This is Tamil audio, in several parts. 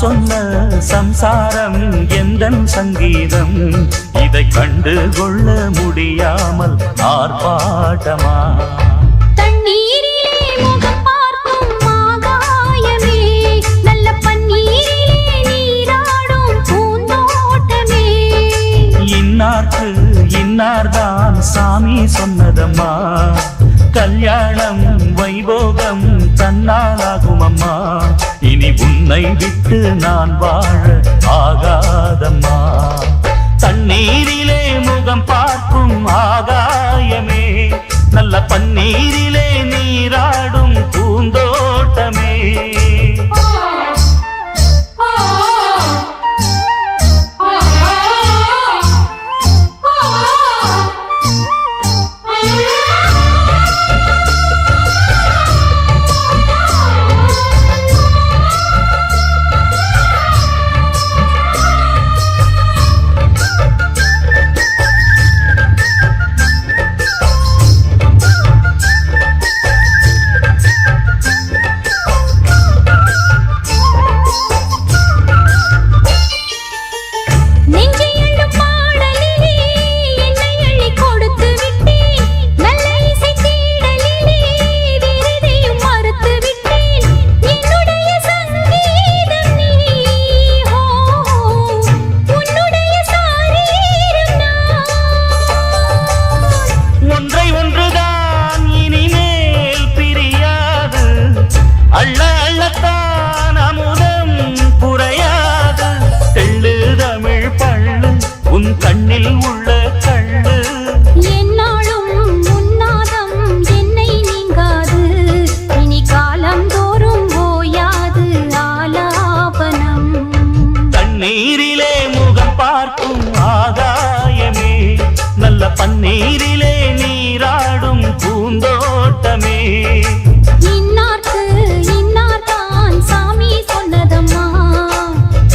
சொன்ன சம்சாரம் எந்தன் சங்கீதம் இதை கண்டு கொள்ள முடியாமல் ஆர்ப்பாட்டமா தண்ணீரிலே முகம் பார்க்கும் ஆகாயமே நல்ல பன்னீரிலே நீராடும் பூந்தோட்டமே இன்னார்க்கு இன்னார்தான் சாமி சொன்னதம்மா கல்யாணம் வைபோகம் தன்னாலாகும் அம்மா இனி உன்னை விட்டு நான் வாழ ஆகாதம்மா தண்ணீரிலே முகம் பார்க்கும் ஆகாயமே நல்ல பன்னீரிலே நீராடும் பூந்தோட்டமே கண்ணில் உள்ள கண்ணு என்னாலும் உன்னாதம் என்னை நீங்காது இனி காலம் தோறும் ஓயாது ஆலாபனம் தண்ணீரிலே முகம் பார்க்கும் ஆகாயமே நல்ல பன்னீரிலே நீராடும் பூந்தோட்டமே இன்னார்க்கு இன்னார்தான் சாமி சொன்னதம்மா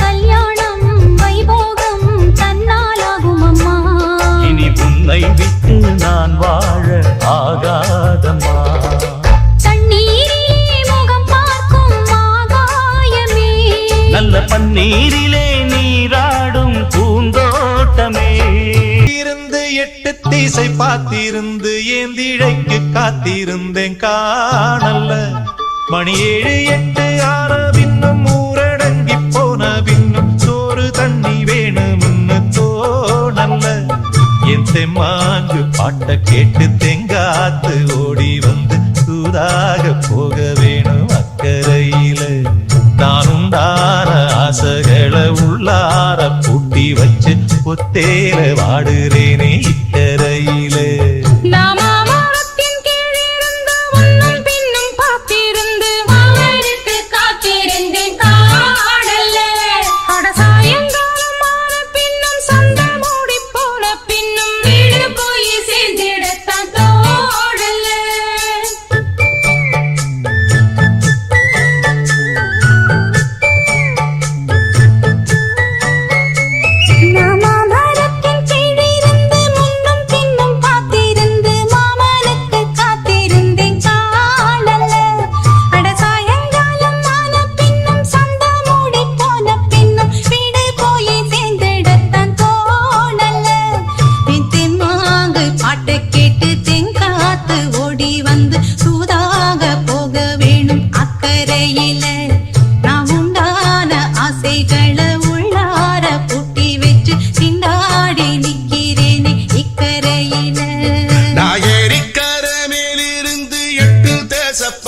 கல்யாணம் வைபோகம் தன்னாலாகும் அம்மா இனி உன்னை விட்டு நான் வாழ ஆகாதம்மா தண்ணீரிலே முகம் பார்க்கும் ஆகாயமே நல்ல பன்னீரிலே நீராடும் பூந்தோட்டமே இருந்து 8 திசை பார்த்திருந்து ஏந்திழைக்கு காத்திருந்தேன் காணல்ல மணி 7 8 ஆன பின்னும் ஊரடங்கி போன பின்னும் சோறு தண்ணி வேணும்னு தோணல்ல என் தெம்மாங்கு பாட்ட கேட்டு தெங்காத்து ஓடி வந்து சூதாக போக வேணும் அக்கறையில நான் உண்டான ஆசைகளை உள்ளார பூட்டி வச்சு ஒத்தேல வாடுறேனே இக்கரையில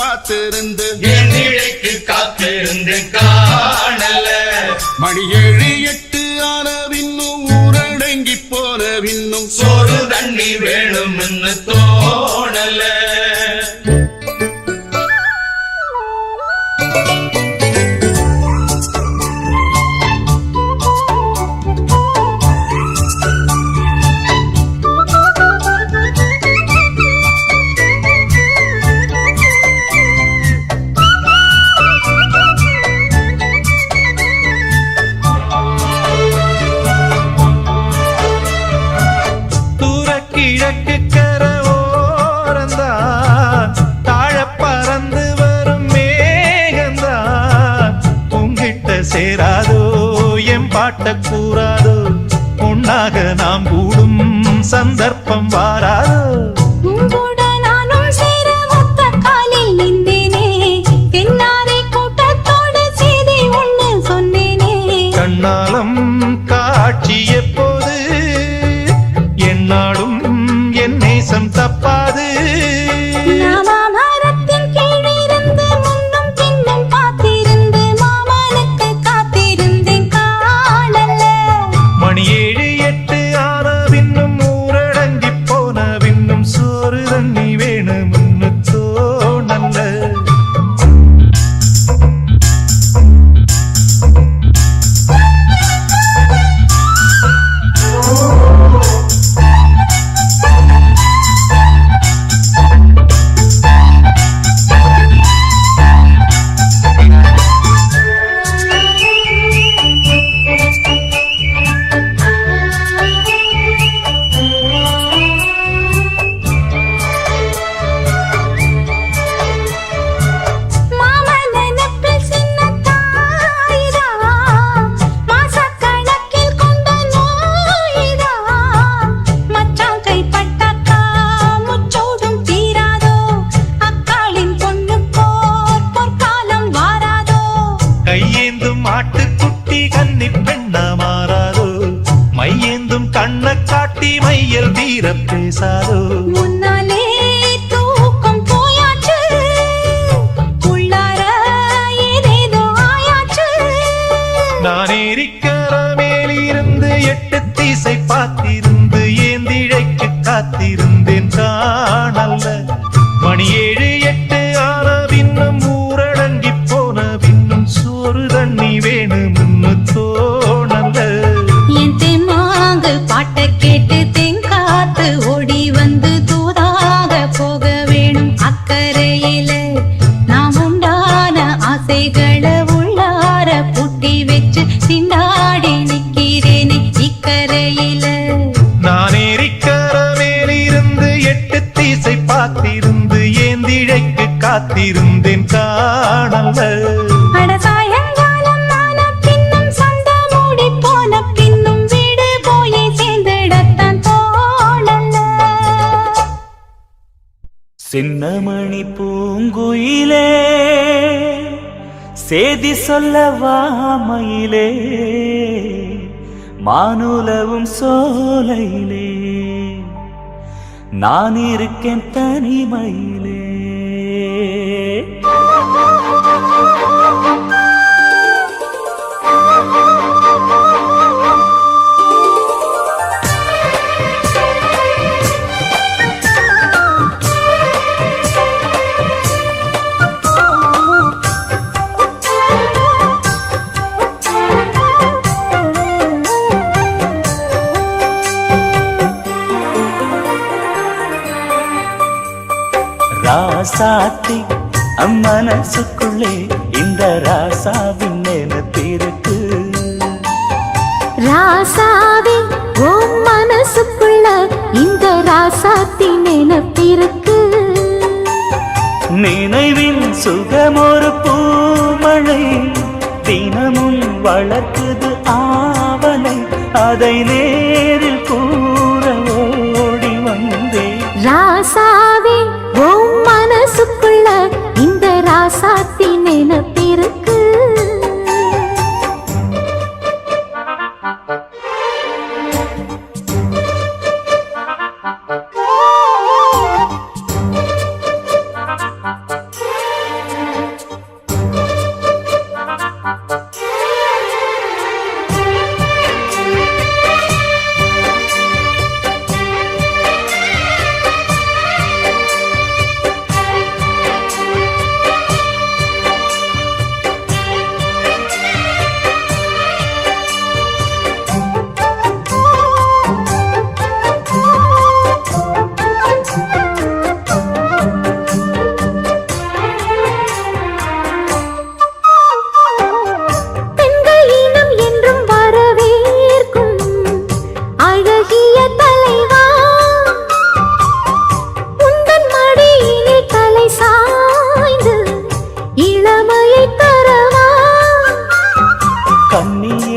காத்திருந்து என் இழைக்கு காத்திருந்தேன் காணல மணி 7 8 ஆன பின்னும் ஊரடங்கி போன பின்னும் சோறு தண்ணி வேணும்னு தோணல கிழக்கு கர சந்தர்ப்பம் வாராதோ உங்கூட நானும் சேர ஒத்த காலில் நின்றேனே தென்னாரை கூட்டத்தோடு செய்தி ஒண்ணு சொன்னேனே கண்ணாலம் காட்சி எப்போது என்னாடும் என் நேசம் தப்பாது மரத்தின் கீழிருந்து முன்னும் பின்னும் பார்த்திருந்து மாமனுக்கு காத்திருந்தேன் காணல மணி 7 8 ஆன பின்னும் ஊரடங்கி போன பின்னும் சோறு தண்ணி வேணும்னு தோணல்ல கையேந்தும் ஆட்டுக்குட்டி கன்னி பெண்ணா மாறாதோ மையேந்தும் கண்ண காட்டி மையல் தீர பேசாதோ முன்னாலே தூக்கம் போயாச்சு உள்ளார ஏதேதோ ஆயாச்சு நான் ஏரிக்கர மேலிருந்து 8 திசை பார்த்திருந்து ஏந்திழைக்கு காத்திருந்தேன் காணல்ல மணி 7 8 ஆன பின்னும் ஊரடங்கி போன பின்னும் சோறு தண்ணி வேணும்னு தோணல்ல என் தெம்மாங்கு பாட்டை கேட்டு தெங்காத்து ஓடி வந்து தூதாக போக வேணும் அக்கறையில நாம் உண்டான ஆசைகளை உள்ளார பூட்டி வச்சு திண்டாடி நிக்கிறேனே இக்கரையில நான் ஏரிக்கர மேலிருந்து 8 திசை பார்த்திருந்து ஏந்திழைக்கு காத்திருந்தேன் காணல்ல அட சாயங்காலம் ஆன பின்னும் சந்த மூடி போன பின்னும் வீடு போய் சேர்ந்திடத்தான் தோணல சின்னமணி பூங்குயிலே சேதி சொல்லவா மயிலே மானுலவும் சோலையிலே நான் இருக்கேன் தனிமையிலே ராசாத்தி அம்மனசுக்குள்ளே இந்த ராசாவின் நினைப்பிருக்கு ராசாவே உன் மனசுக்குள்ள இந்த ராசாத்தி நினைப்பிருக்கு நினைவின் சுகமொரு பூமழை தினமும் வளர்க்குது ஆவலை அதை நேரில் கூற ஓடி வந்தேன் ராசாவே உன் மனசுக்குள்ள இந்த ராசாத்தி நினைப்பிருக்கு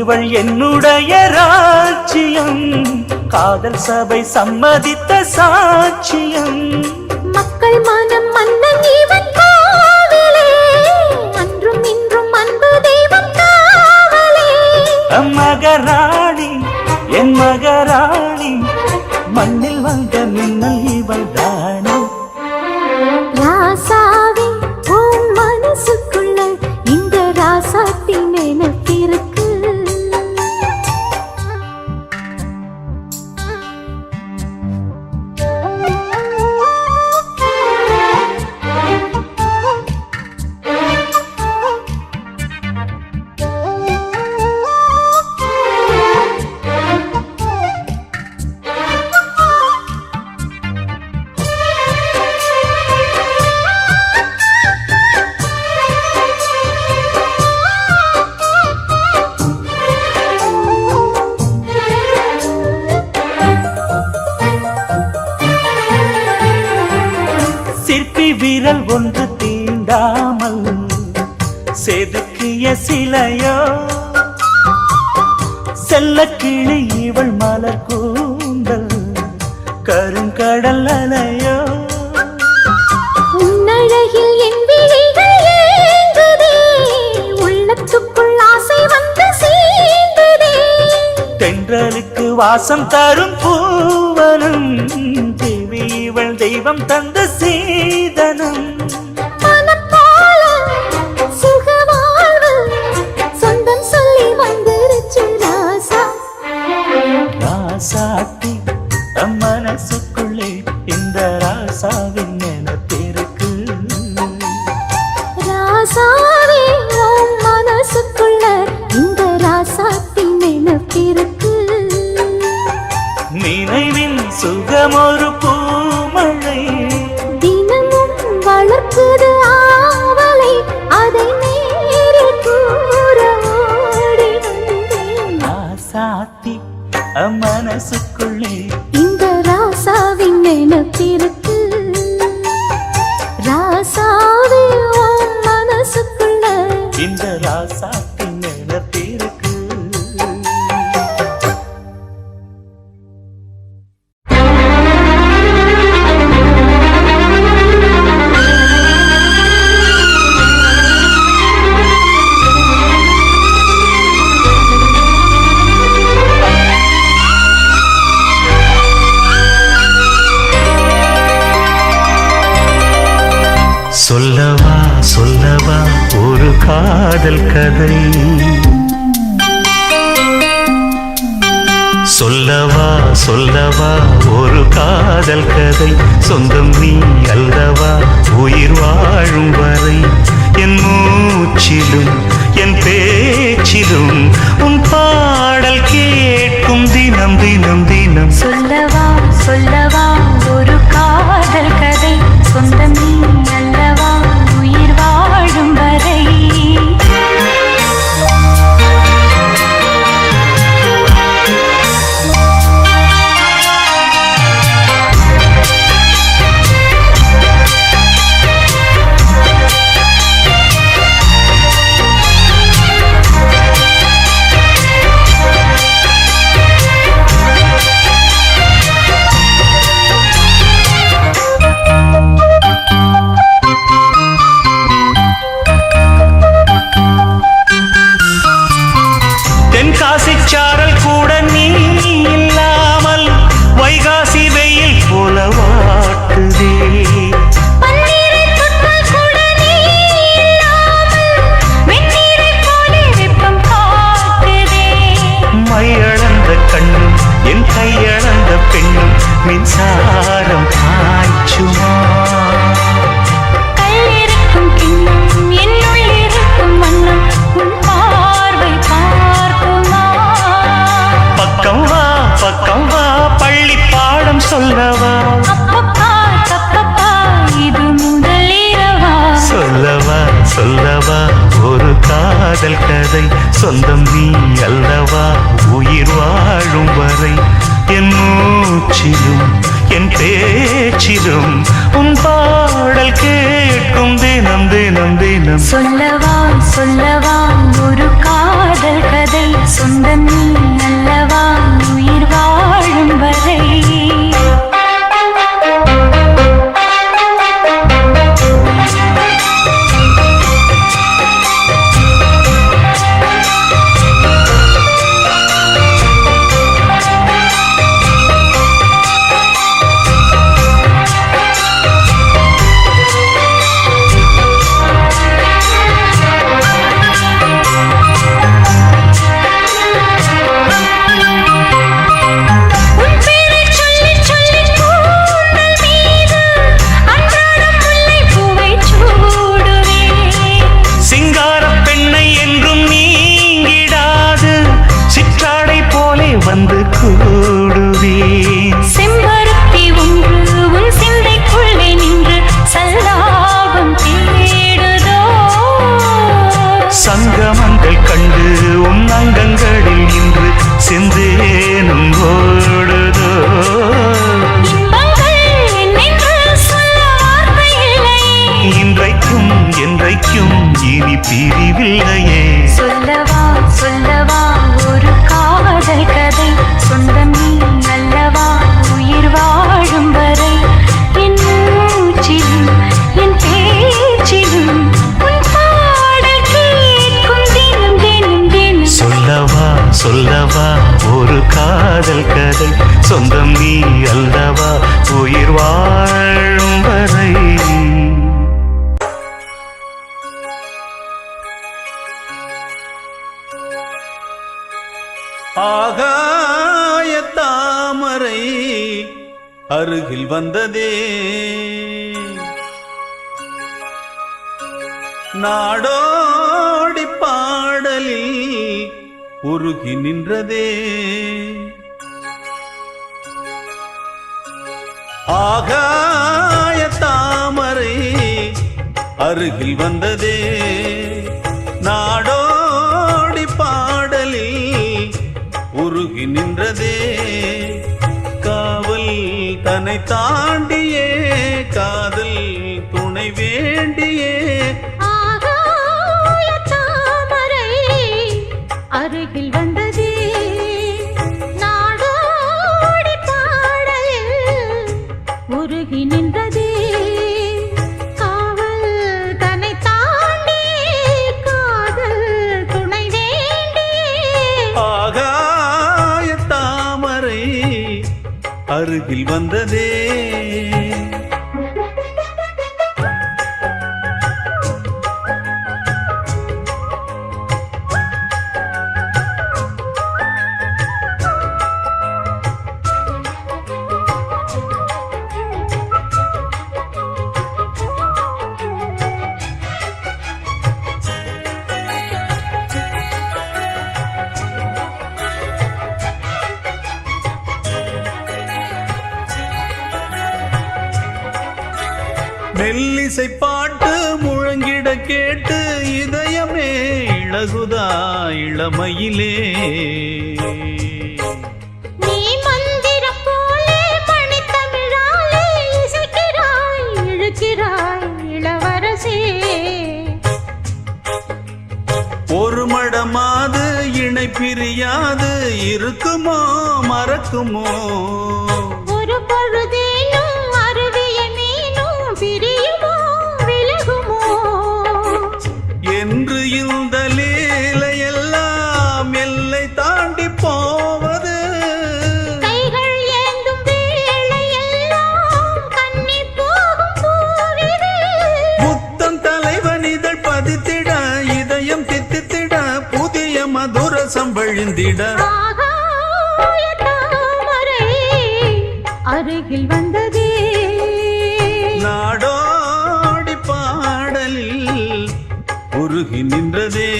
இவள் என்னுடைய ராஜ்யம் காதல் சபை சம்மதித்த சாட்சியம். மக்கள் மனம் மன்னன் இவன் காவலே, அன்றும் இன்றும் அன்பு தெய்வம் காவலே. மகராணி என் மகராணி, மண்ணில் வந்த மின்னல் இவள் தானே. ராசாவே உன் மனசுக்குள்ள இந்த ராசாத்தி நினைப்பிருக்கு. சிற்பி விரல் ஒன்று தீண்டாமல் செதுக்கிய சிலையோ, செல்ல கிளி இவள் மலர் கூந்தல் கருங்கடல் அலையோ. உன்னழகில் என் விழிகள் ஏங்குதே, உள்ளத்துக்குள் ஆசை வந்து சேர்ந்ததே. தென்றலுக்கு வாசம் தரும் பூவனம், தேவி இவள் தெய்வம் தந்த சீதனம். மனப்பால சுகவாழ்வு சொந்தம் சொல்லி வந்துருச்சு ராசா. ராசாத்தி மனசுக்குள்ளே இந்த ராசாவின் நினைப்பிருக்கு. ராசாவே உன் மனசுக்குள்ள இந்த ராசாத்தி நினைப்பிருக்கு. நினைவின் சுகமொரு பூமழை, தினமும் வளர்க்குது ஆவலை, அதை நேரில் கூற ஓடி வந்தேன். ராசாத்தி மனசுக்குள்ளே இந்த ராசாவின் நினைப்பிருக்கு. ராசாவே உன் மனசுக்குள்ள இந்த ராசாத்தின் நினைப்பிருக்கு. சொல்லவா சொல்லவா ஒரு காதல் கதை, சொல்லவா சொல்லவா ஒரு காதல் கதை. சொந்தம் நீ அல்லவா உயிர் வாழும் வரை, என் மூச்சிலும் என் பேச்சிலும் உன் பாடல் கேட்கும் தினம் தினம் தினம். சொல்லவா சொல்லவா ஒரு காதல் கதை, சொந்தம் நீ அல்லவா உயிர் வாழும் வரை. தென்காசி சாரல் கூட நீ இல்லாமல் வைகாசி வெயில் போல வாட்டுதே. பன்னீரை தொட்டால் கூட நீ இல்லாமல் வெந்நீரைப் போலே வெப்பம் காட்டுதே. மையளந்த கண்ணும் என் கையளந்த பெண்ணும் மின்சாரம் பாய்ச்சுமா. கல்லிருக்கும் கிண்ணம் என்னுள் இருக்கும் வண்ணம் உன் பார்வை பார்க்குமா. பக்கம் வா பள்ளி பாடம் சொல்லவா. அப்பப்பா தப்பப்பா இது முதலிரவா. சொல்லவா சொல்லவா ஒரு காதல் கதை, சொந்தம் நீ அல்லவா உயிர் வாழும் வரை, என் மூச்சிலும் என் பேச்சிலும் உன் பாடல் கேட்கும் தினம் தினம் தினம். சொல்லவா சொல்லவா ஒரு காதல் கதை, சொந்தம் நீ அல்லவா உயிர் வாழும் வரை. காதல் கண்டு உன் அங்கங்களில் இன்று செந்தேனும் ஓடுதோ. இன்பங்கள் என்னென்று சொல்ல வார்த்தை இல்லையே. இன்றைக்கும் என்றைக்கும் இனி பிரிவில்லையே. சொல்லவா சொல்லவா ஒரு காதல் கதை, சொந்தம் நீ அல்லவா உயிர் வாழும் வரை. என் மூச்சிலும் என் பேச்சிலும் உன் பாடல் கேட்கும் தினம் தினம் தினம். சொல்லவா சொல்லவா ஒரு காதல் கதை, சொந்தம் நீ அல்லவா உயிர் வாழும் வரை. ஆகாய தாமரை அருகில் வந்ததே, நாடோடி பாடலில் உருகி நின்றதே. ஆகாய தாமரை அருகில் வந்ததே, நாடோடி பாடலில் உருகி நின்றதே. காவல் தன்னை தாண்டியே காதல் துணை வேண்டியே. ஆகாய தாமரை அருகில் வந்ததே, நாடோடி பாடலில் உருகி நின்றதே. காவல் தன்னை தாண்டி காதல் துணை வேண்டியே. ஆகாய தாமரை அருகில் வந்ததே. மெல்லிசை பாட்டு முழங்கிட கேட்டு இதயமே இளகுதா இளமையிலே. நீ மந்திரம் போலே மணித்தமிழாலே இசைக்கிறாய் இழுக்கிறாய் இளவரசே. ஒரு மடமாது இணை பிரியாது இருக்குமோ மறக்குமோ. ஒரு பொழுதேனும் அருவிய மீனும் பிரியுமோ விலகுமோ. என்று இந்த லீலையெல்லாம் எல்லை தாண்டி போவது. கைகள் ஏந்தும் வேளையெல்லாம் கண்ணி போகும் பூவிது. முத்தம் தலைவன் இதழ் பதித்திட இதயம் தித்தித்திட புதிய மதுரசம் வழிந்திட. ஆகாய தாமரை அருகில் வந்ததே, நாடோடி பாடலில் உருகி நின்றதே.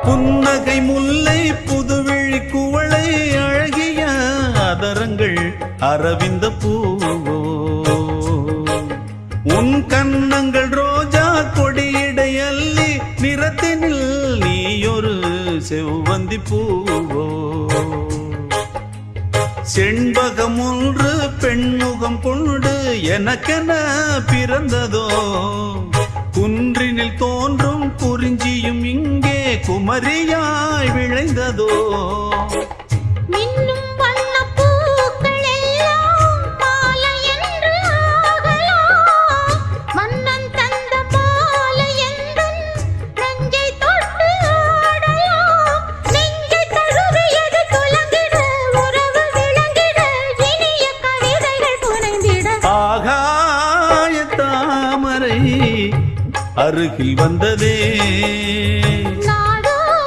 புன்னகை முல்லை புதுவிழி குவளை அழகிய அதரங்கள் அரவிந்த பூவோ. உன் கன்னங்கள் ரோஜா கொடியிடை அள்ளி நிறத்தினில் நீயொரு செவ்வந்தி பூவோ. செண்பகம் ஒன்று பெண்முகம் கொண்டு எனக்கென பிறந்ததோ. குன்றினில் தோன்றும் குறிஞ்சியும் இங்கே குமரியாய் விளைந்ததோ. மின்னும் வண்ணப் பூக்கள் எல்லாம் மாலை என்று ஆகலாம். மன்னன் தந்த மாலை எந்தன் நெஞ்சை தொட்டு ஆடலாம். நெஞ்சை தழுவியது துலங்கிட உறவு விளங்கிட இனிய கவிதைகள் புனைந்திட. ஆகாய தாமரை அருகில் வந்ததே, நாடோடி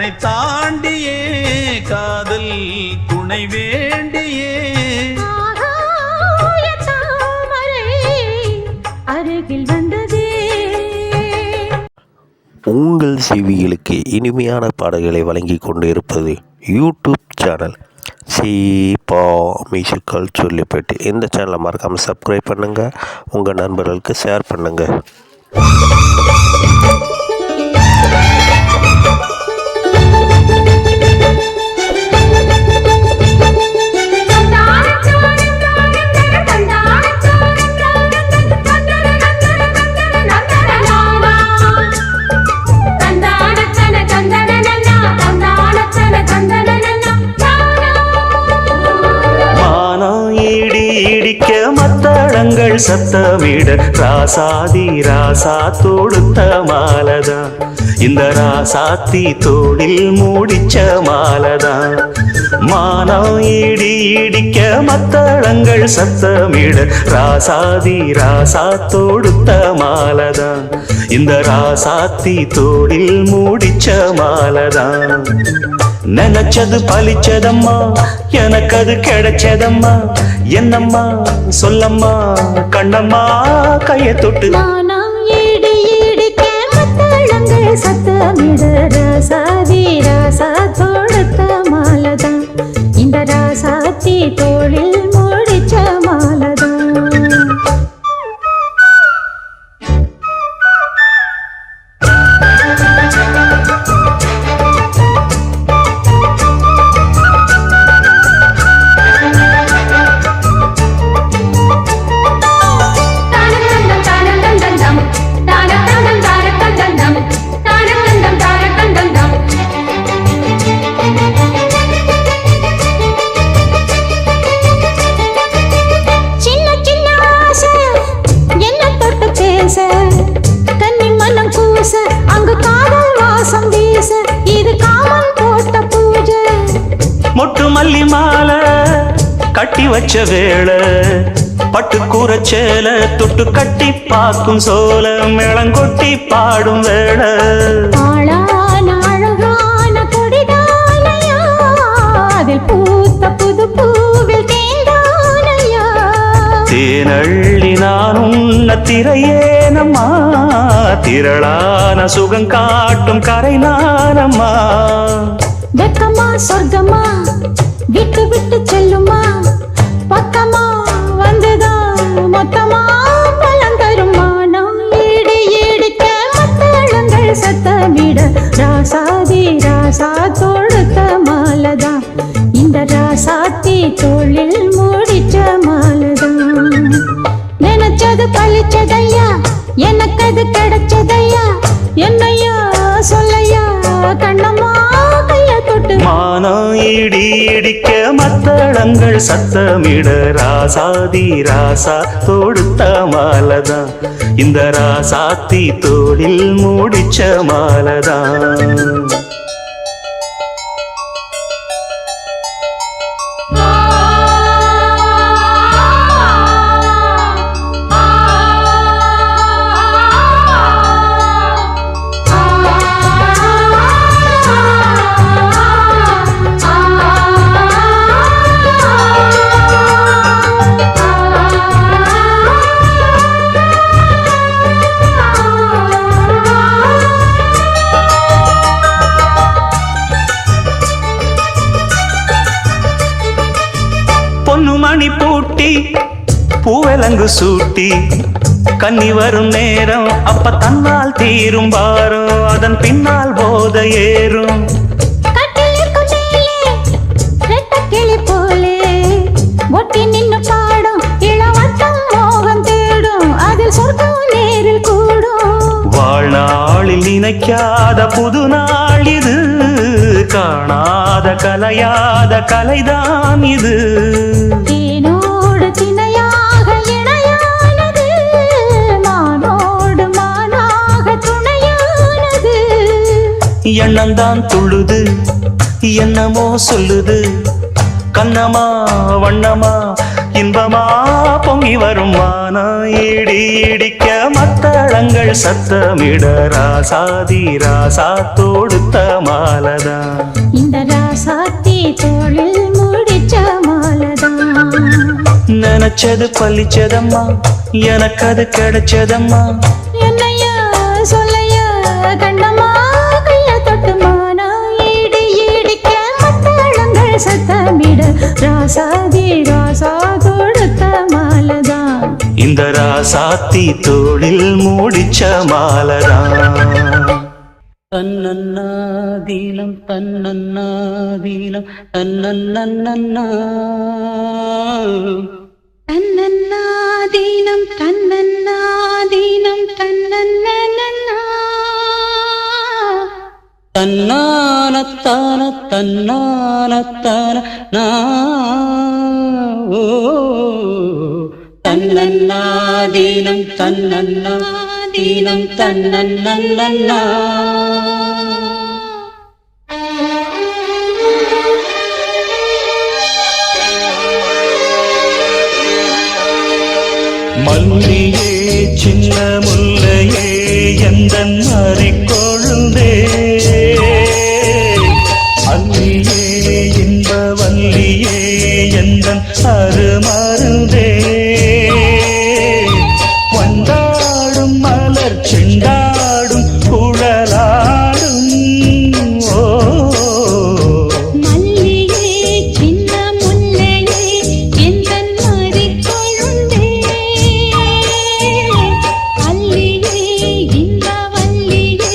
கடலை தாண்டியே காதல் துணை வேண்டியே ஆகாய தாமரை அருகில் வந்ததே. உங்கள் செவிகளுக்கு இனிமையான பாடல்களை வழங்கி கொண்டு இருப்பது யூடியூப் சேனல் சீபா மியூசிக்கல் சொல்லிப்பேட்டு. இந்த சேனலை மறக்காமல் சப்ஸ்கிரைப் பண்ணுங்கள், உங்கள் நண்பர்களுக்கு ஷேர் பண்ணுங்கள். இடிக்க மத்தளங்கள் சத்தமிட ராசாதி ராசா தொடுத்த மாலதான், இந்த ராசாத்தி தோளில் மூடிச்ச மாலதான். மானம் இடிக்க மத்தளங்கள் சத்தமிட ராசாதி ராசா தொடுத்த மாலதான், இந்த ராசாத்தி தோளில் மூடிச்ச மாலதான். நினைச்சது பலிச்சதம்மா, எனக்கு அது கிடைச்சதம்மா, என்னம்மா சொல்லம்மா கண்ணம்மா கையை தொட்டு. மானம் இடிக்க மத்தளங்கள் சத்தமிட ராசாதி ராசா தொடுத்த மாலதான், இந்த ராசாத்தி தோளில் மூடிச்ச மாலதான். கன்னி மனம் கூச அங்கு காதல் வாசம் வீச, இது காமன் போட்ட பூஜை. மொட்டு மல்லி மாலை கட்டி வச்ச வேளை, பட்டு கூரச்சேல தொட்டு கட்டி பார்க்கும் சோல, மேளங்கொட்டி பாடும் வேளை. ஆளான அழகான கொடிதானையா, அதில் பூத்த புது பூவில் தேந்தானையா. தேனள்ளி நான் உன்ன திரையேனம்மா, திரளான சுகம் காட்டும் கரை நானம்மா. வெக்கமா சொர்க்கமா விட்டு விட்டு செல்லுமா, பக்கமா வந்துதான் மொத்தமா பலம் தருமா. நாம் இடிக்க மத்தளங்கள் சத்தமிட ராசாதி ராசா தொடுத்த மாலதான், இந்த ராசாத்தி தோளில் மூடிச்ச மாலதான். நினைச்சது பழிச்சதையா, எனக்கு அது கிடைச்சதையா, என்னையா சொல்லையா கண்ணம்மா கைய தொட்டு. மானம் இடிக்க மத்தளங்கள் சத்தமிட ராசாதி ராசா தொடுத்த மாலதான், இந்த ராசாத்தி தோளில் மூடிச்ச மாலதான். பொன்னுமணி பூட்டி பூவலங்கு சூட்டி, கன்னி வரும் நேரம் அப்ப தன்னால் தீரும் பாரம், அதன் பின்னால் போத ஏறும். கிளி போலே ஒட்டி நின்னு பாடும் இளவட்டம் மோகம் தேடும், அதில் சொர்க்கம் நேரில் கூடும். வாழ்நாளில் நினைக்காத புது நாள் இது, காணாத கலையாத கலைதான் இது. தேனோடு திணையாக இணையானது, மானோடு மானாக துணையானது. எண்ணந்தான் துள்ளுது என்னமோ சொல்லுது, கண்ணமா வண்ணமா இன்பமா பொங்கி வரும். மானம் இடிக்க மத்தள மத்தளங்கள் சத்தமிட ராசாதி ராசா தொடுத்த மாலதான். இந்த ராசாத்தி தோளில் முடிச்ச மாலதான். நினைச்சது பழிச்சதம்மா, எனக்கு அது கிடைச்சதம்மா. என்னையா சொல்லையா கண்டம்மா, கைய தொட்டுமானா ஈடு ஈடிக்க மத்தளங்கள் சத்தமிட ராசாதி ராசா தொடுத்த மாலதான். இந்த ராசாத்தி தோளில் மூடிச்ச மாலதான். தன்னன்னாதீனம் தன்னன்னாதீனம் தன்னன்னன்னா தன்னன்னாதீனம் தன்னன்னாதீனம் தன்னன்னன்னா தன்னானத்தான தன்னானத்தான நா ஓ தன்னன்னாதீனம் தன்னன்னாதீனம் தன்னன்னன்னா மல்லியே சின்ன முல்லையே எந்தன் அறிக்கொழுந்தே, அல்லியே இன்ப வல்லியே எந்தன் அருமருந்தே, வண்டாடும் மலர் செண்டாடும் குழலாடும் ஓ. மல்லியே சின்ன முல்லையே எந்தன் மறிக்கொழுந்தே, அல்லியே இன்ப வல்லியே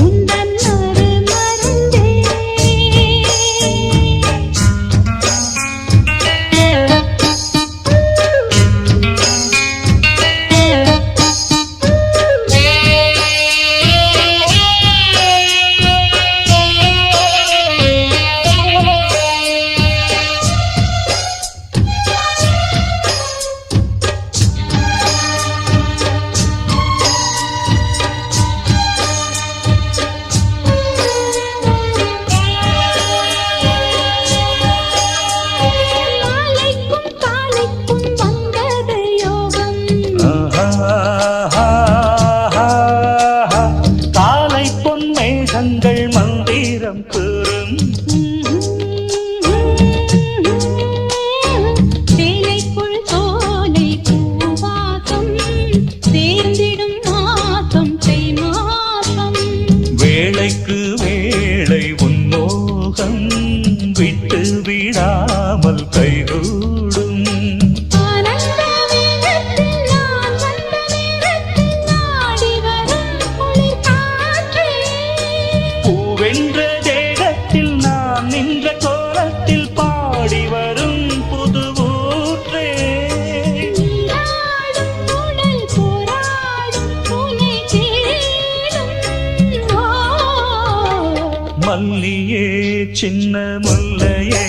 உந்தன் அருமருந்தே. நாளைக்கும் காலைக்கும் வந்தது யோகம், காலை பொன் மேகங்கள் மந்திரம் கூறும், சேலைக்குள் சோலை பூவாசம் சேர்ந்திடும் மாசம் தை மாசம். வேளைக்கு வேளை உன்மோகம் விட்டு விடாமல் கைகூடும். ஆனந்த வேகத்தில் நான் வந்த நேரத்தில் நாடி வரும் குளிர் காற்றே, பூவென்ற தேகத்தில் நான் நின்ற கோலத்தில் பாடி வரும் புது ஊற்றே. நீராடும் உடல் போராடும் உனை தேடும் ஓ. மல்லியே சின்ன முல்லையே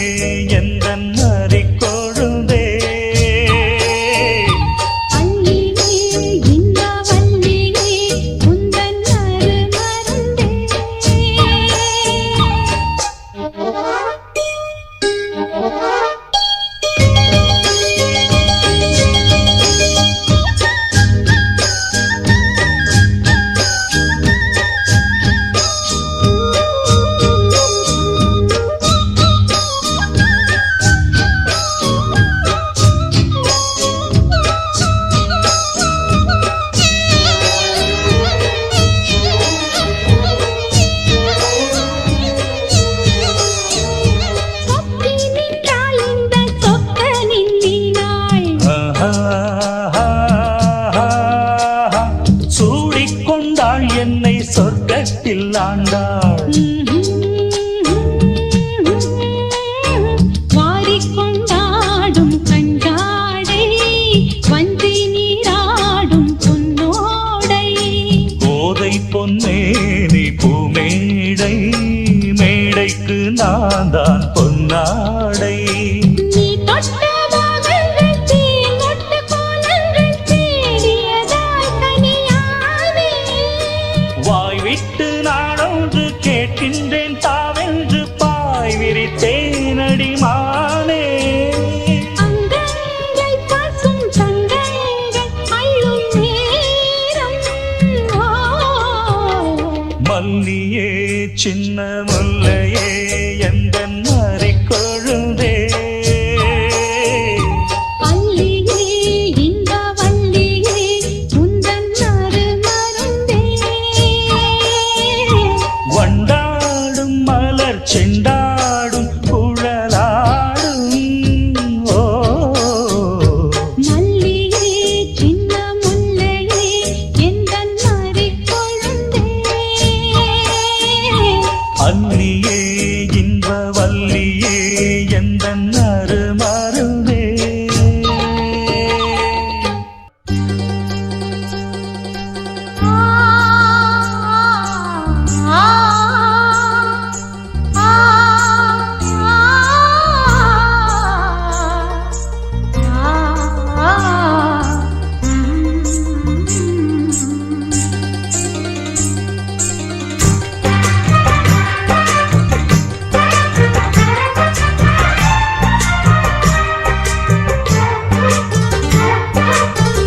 எந்தன் அறிக்கொழுந்தே, அல்லியே இன்ப வல்லியே உந்தன் அருமருந்தே. சொக்கி நின்றாள் இந்த சொக்கனின் வீணாள், சூடிக்கொண்டாள் என்னை சொர்க்கத்தில் ஆண்டாள். வாரிக்கொண்டாடும் கண்டாடை வஞ்சி நீராடும் பொன்னோடை, கோதை பொன்னேனி பூமேடை, மேடைக்கு நான் தான் பொன்னாடை. நீ தொட்ட பாகங்கள் தேன் மொட்டு கோலங்கள் தேடியதால் தனியானே. வாய் விட்டு நாடொன்று சின்ன முல்லையே எந்த மாறி கொழுந்தே அல்லியே இந்த வள்ளியே உந்தன் மருந்தே வண்டாடும் மலர் செண்டாடும் குழலாடும் ஓ மல்லியே சின்ன முல்லையே எந்தன் மறி கொழுந்தே அன்னியே இன்ப வல்லியே எந்த மருந்தே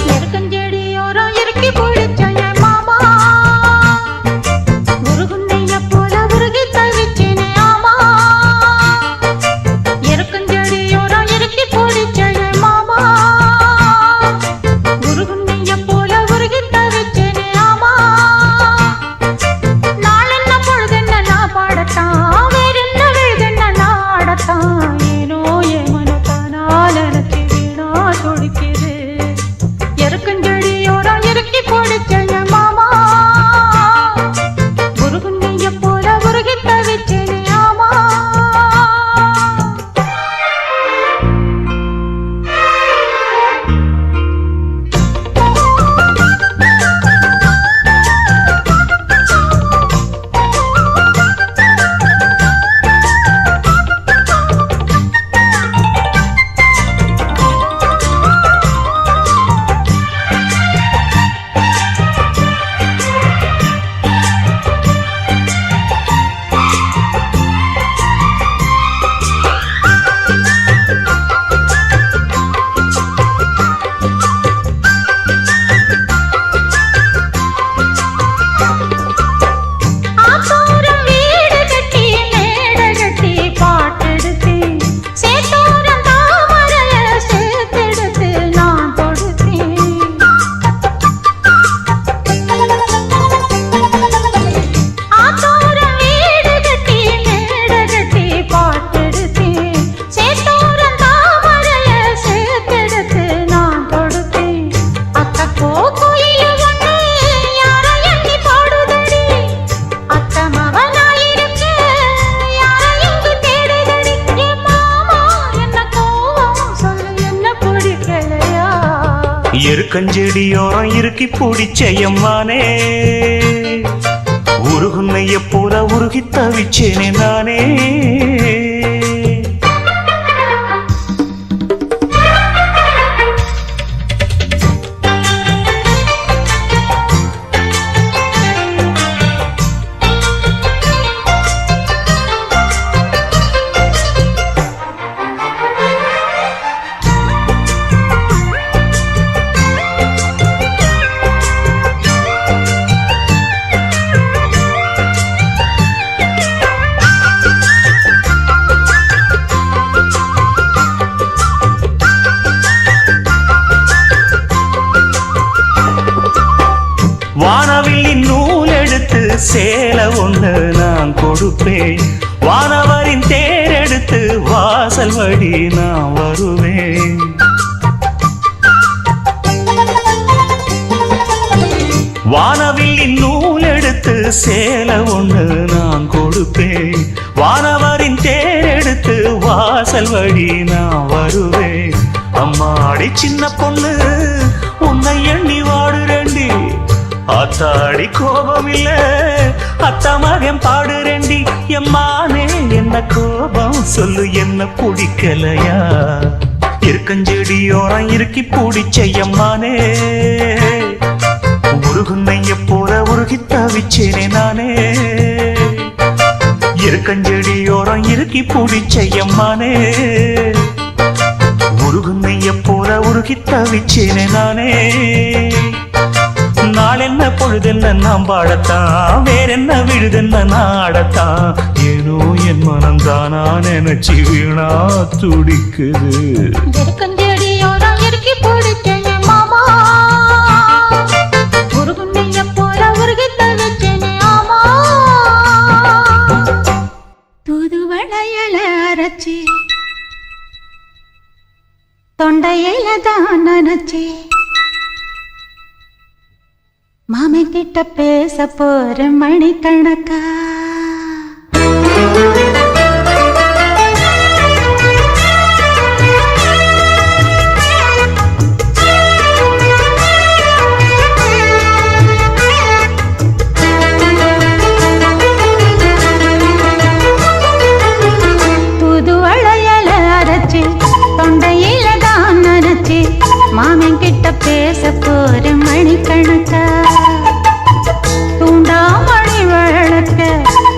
எருக்கஞ்செடியோரம் இறுக்கி பிடிச்ச என் மாமா உருகுன்னைய போல உருகி தவிச்சேனே ஆமா எருக்கஞ்செடியோரம் இறுக்கி பிடிச்ச என் மாமா உருகுன்னைய போல உருகி தவிச்சேனே ஆமா நாளென்ன பொழுதென்ன நான் பாடத்தான் வேறென்ன வேதென்ன நான் ஆடத்தான் ஏனோ ஏமனோ தானா நினைச்சு வீணா துடிக்குது எருக்கஞ்செடியோரம் இறுக்கி பிடிச்ச என் மாமா உருகுன்னைய போல உருகி தவிச்சேனே ஆமா ஆத்தோரம் வீடு கட்டி மேடை கட்டி பாட்டெடுத்து சேத்தோரம் தாமரைய சேர்த்தெடுத்து நான் தொடுத்தேன் ஆத்தோரம் வீடு கட்டி மேடை கட்டி பாட்டெடுத்து சேத்தோரம் தாமரைய சேர்த்தெடுத்து நான் தொடுத்தேன் அக்கோ கோயில் ஒன்று யாரை எண்ணி பாடுதடி அத்த மகனாயிருக்க யாரை இங்கு தேடுதடி என் மாமா என்ன கோவம் சொல்லு என்ன பிடிக்கலையா எருக்கஞ்செடியோரம் இறுக்கி பிடிச்ச எம்மானே உருகுன்னைய போல உருகி தவிச்சேனே நானே வானவில்லின் நூல் எடுத்து சேலை ஒன்று நான் கொடுப்பேன் வானவரின் தேரெடுத்து வாசல் வழி நான் வருவேன் வானவில்லின் நூல் எடுத்து சேலை ஒன்று நான் கொடுப்பேன் வானவரின் தேரெடுத்து வாசல் வழி நான் வருவேன் அம்மாடி சின்ன பொண்ணு உன்னை எண்ணி வாடுறேண்டி ஆத்தாடி கோபம் இல்ல அத்த மகன் பாடுறேண்டி எம்மானே என்ன கோபம் சொல்லு என்ன பிடிக்கலையா எருக்கஞ்செடியோரம் இறுக்கி பிடிச்ச எம்மானே உருகுன்னைய போல உருகி தவிச்சேனே நானே எருக்கஞ்செடியோரம் இறுக்கி பிடிச்ச எம்மானே உருகுன்னைய போல உருகி தவிச்சேனே நானே நாளென்ன பொழுதென்ன நாம் பாடத்தான், வேறென்ன விழுதென்ன நாடத்தான். ஏனோ என் மனம் தானா நினைச்சு வீணா துடிக்குது. இருக்கஞ்செடியோரம் இறுக்கி பிடிச்சேனே மாமா, ஒரு குண்டைய போல உருகி தவிச்சேனே ஆமா. தூதுவளையல அரைச்சி தொண்டையில தான் நினைச்சி, மாமி கிட்ட பேச போற மணிக்கணக்கா. தூதுவளையல அரைச்சி தொண்டையில தான் நினைச்சி, மாமன் கிட்ட பேச போற மணிக்கணக்கா. தூண்டாமணி விளக்க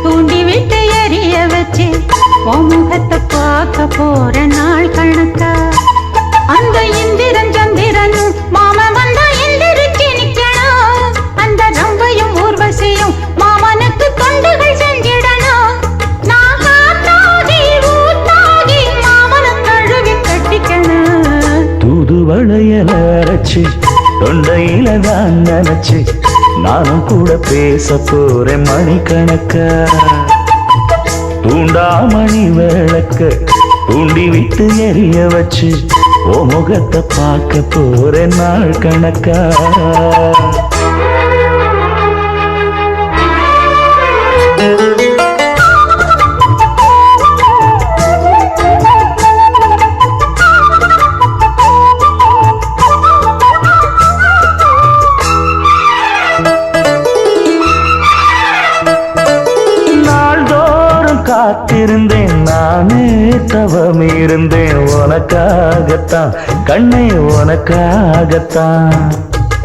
தூண்டி விட்டு எரிய வச்சு, உன் முகத்தை பார்க்க போற நாள் கணக்கா. அந்த இந்திரன் சந்திரனும் மாமன் வந்தா எந்திரிச்சு நிக்கணும். அந்த ரம்பையும் ஊர்வசியும் மாமனுக்கு தொண்டுகள் செஞ்சிடணும். நான் காத்தாகி ஊத்தாகி மாமனை தழுவி கட்டிக்கணும். தூதுவளையல அரைச்சு தொண்டையில தான் நினைச்சு, நானும் கூட பேச போறேன் மணிக்கணக்கா. தூண்டாமணி விளக்க தூண்டி விட்டு எரிய வச்சு, ஓ முகத்தை பார்க்க போறேன் நாள் கணக்கா. காத்திருந்தேன் நானே தவம் இருந்தேன் உனக்காகத்தான் கண்ணே உனக்காகத்தான்.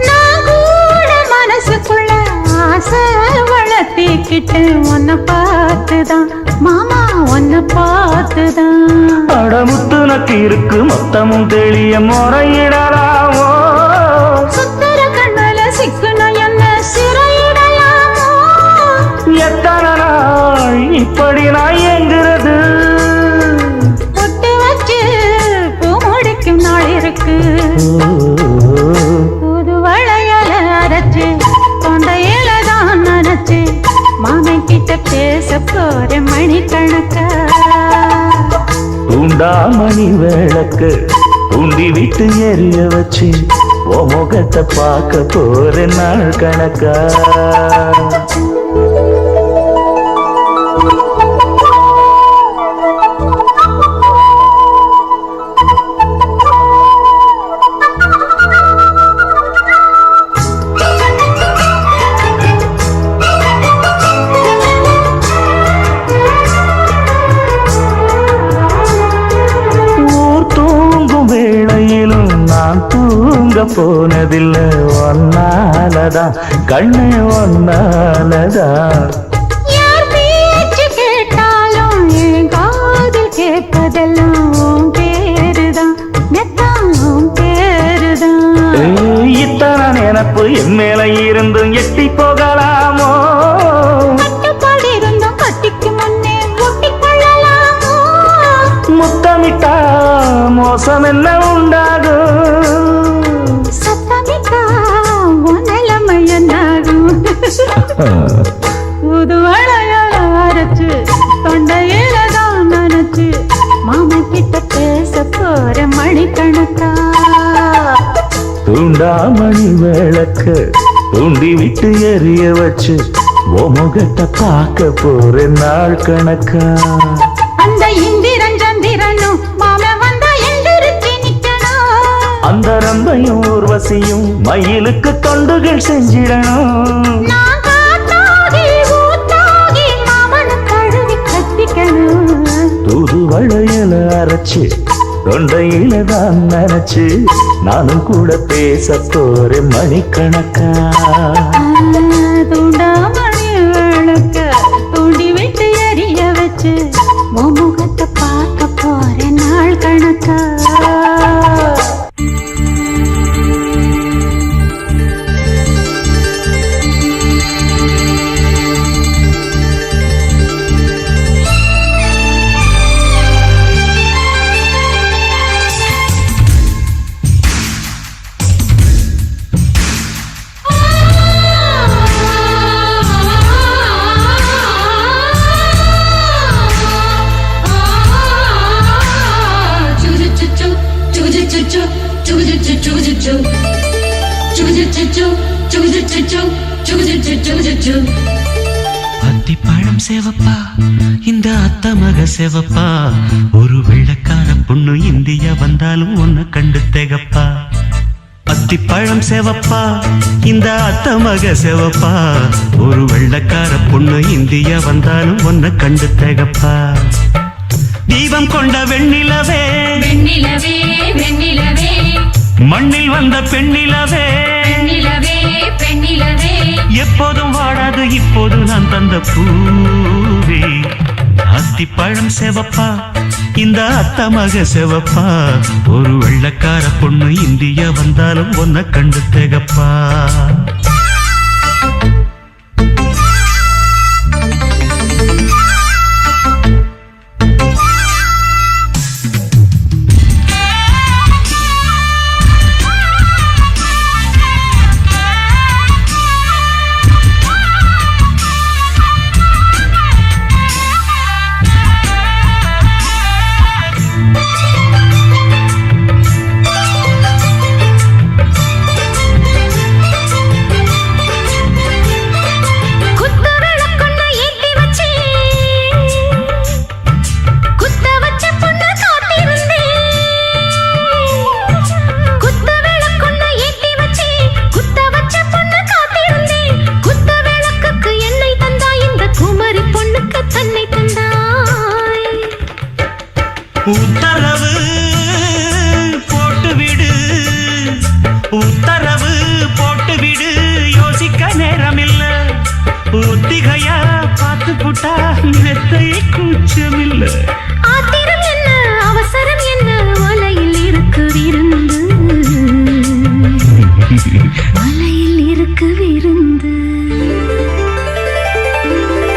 நான் கூட மனசுக்குள்ள ஆசை வளர்த்திக்கிட்டு உன்னை பார்த்துதான் மாமா, உன்னை பார்த்துதான். அடமுத்து நக்கு இருக்கு மொத்தமும் தெளிய முறையிடலாமோ, சுத்தர கண்ணல சிக்குன என்ன சிறையிடலாமோ. எத்தனை நாள் இப்படி நான் எங்கிறது, பொட்டு வச்சு பூ முடிக்கும் நாள் இருக்கு. புதுவளையல அரைச்சு தொண்டையில தான் நினைச்சு, மாமன் கிட்ட பேச போற மணிக்கணக்கா. தூண்டாமணி விளக்கு தூண்டி விட்டு எரிய வச்சு, ஓ முகத்தை பார்க்க போற நாள் கணக்கா. தூங்க போனதில்லை ஒன்னாலதான் கண்ணே ஒன்னாலதான். யார் பேச்சு கேட்டாலும் என் காதில் கேட்பதெல்லாம் உன் பேருதான், மெத்தான் உன் பேருதான். இத்தனை நினப்பு என் மேல இருந்தும் எட்டி போகலாமோ, கட்டுப்பாடு இருந்தும் கட்டிக்கு முன்னே ஒட்டிக்கொள்ளலாமோ. முத்தமிட்டா மோசம் என்ன உண்டாகும், சத்தமிட்டா உன் நிலைமை என்னாகும். புதுவளையல அரைச்சு தொண்டையில தான் நினைச்சு, மாமன் கிட்ட பேச போற மணிக்கணக்கா. தூண்டாமணி விளக்கு தூண்டி விட்டு எரிய வச்சு, ஓ முகத்தை பார்க்க போற நாள் கணக்கா. அந்த இந்திரன் சந்திரனும் மாமன் வந்தா எந்திரிச்சு நிக்கணும். அந்த ரம்பையும் ஊர்வசியும் மயிலுக்கு தொண்டுகள் செஞ்சிடணும். நான் காத்தாகி ஊத்தாகி மாமனை தழுவி கட்டிக்கணும். தூதுவளையல அரைச்சு தொண்டையில தான் நினைச்சு, நானும் கூட பேச போறேன் மணிக்கணக்கா. தூண்டாமணி விளக்க தூண்டி விட்டு எரிய வச்சு, உன் முகத்தை பார்க்க போற நாள் கணக்கா. அத்திப்பழம் சேவப்பா இந்த அத்த மக சேவப்பா ஒரு வெள்ளக்கார பொண்ணு இந்தியா வந்தாலும் உன்னை கண்டு திகப்பா அத்திப்பழம் சேவப்பா இந்த அத்த மக சேவப்பா ஒரு வெள்ளக்கார பொண்ணு இந்தியா வந்தாலும் உன்னை கண்டு திகப்பா தீபம் கொண்ட வெண்ணிலவே வெண்ணிலவே வெண்ணிலவே மண்ணில் வந்த பெண்ணிலவே பெண்ணிலவே பெண்ணிலவே எப்போதும் வாடாது இப்போது நான் தந்த பூவே அத்திப்பழம் சேவப்பா இந்த அத்த மக சேவப்பா ஒரு வெள்ளக்கார பொண்ணு இந்தியா வந்தாலும் உன்னை கண்டு திகப்பா உத்தரவு போட்டுவிடு உத்தரவு போட்டுவிடு யோசிக்க நேரமில்ல ஒத்திகையா பார்த்து புட்டா மெத்தை கூச்சமில்ல ஆத்திரம் என்ன அவசரம் என்ன வலையில் இருக்கு விருந்து வலையில் இருக்கு விருந்து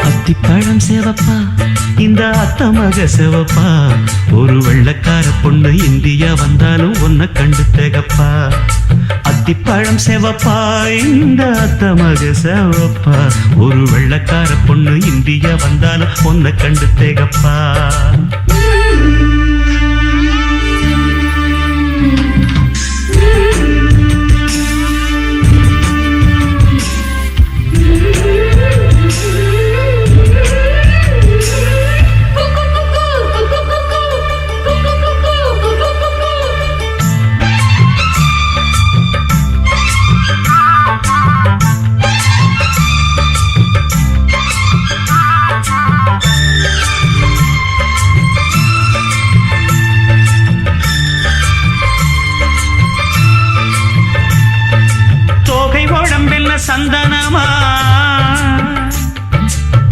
அத்திப்பழம் சேவப்பா இந்த அத்த மக சேவப்பா ஒரு வெள்ளக்கார பொண்ணு இந்தியா வந்தாலும் உன்னை கண்டு திகப்பா அத்திப்பழம் சேவப்பா இந்த அத்த மக சேவப்பா ஒரு வெள்ளக்கார பொண்ணு இந்தியா வந்தாலும் உன்னை கண்டு திகப்பா சந்தனமா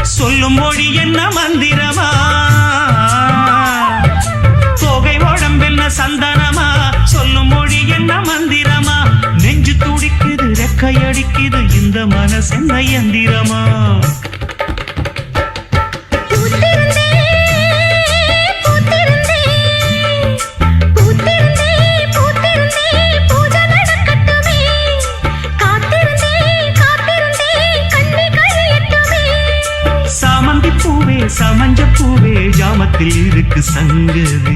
சொல்லும் மொழி என்ன மந்திரமா தொகை உடம்பென்ன சந்தனமா சொல்லும் மொழி என்ன மந்திரமா நெஞ்சு துடிக்குது ரெக்கையடிக்குது இந்த மனசென்ன யந்திரமா சமஞ்ச பூவே ஜாமத்தில் இருக்கு சங்கதி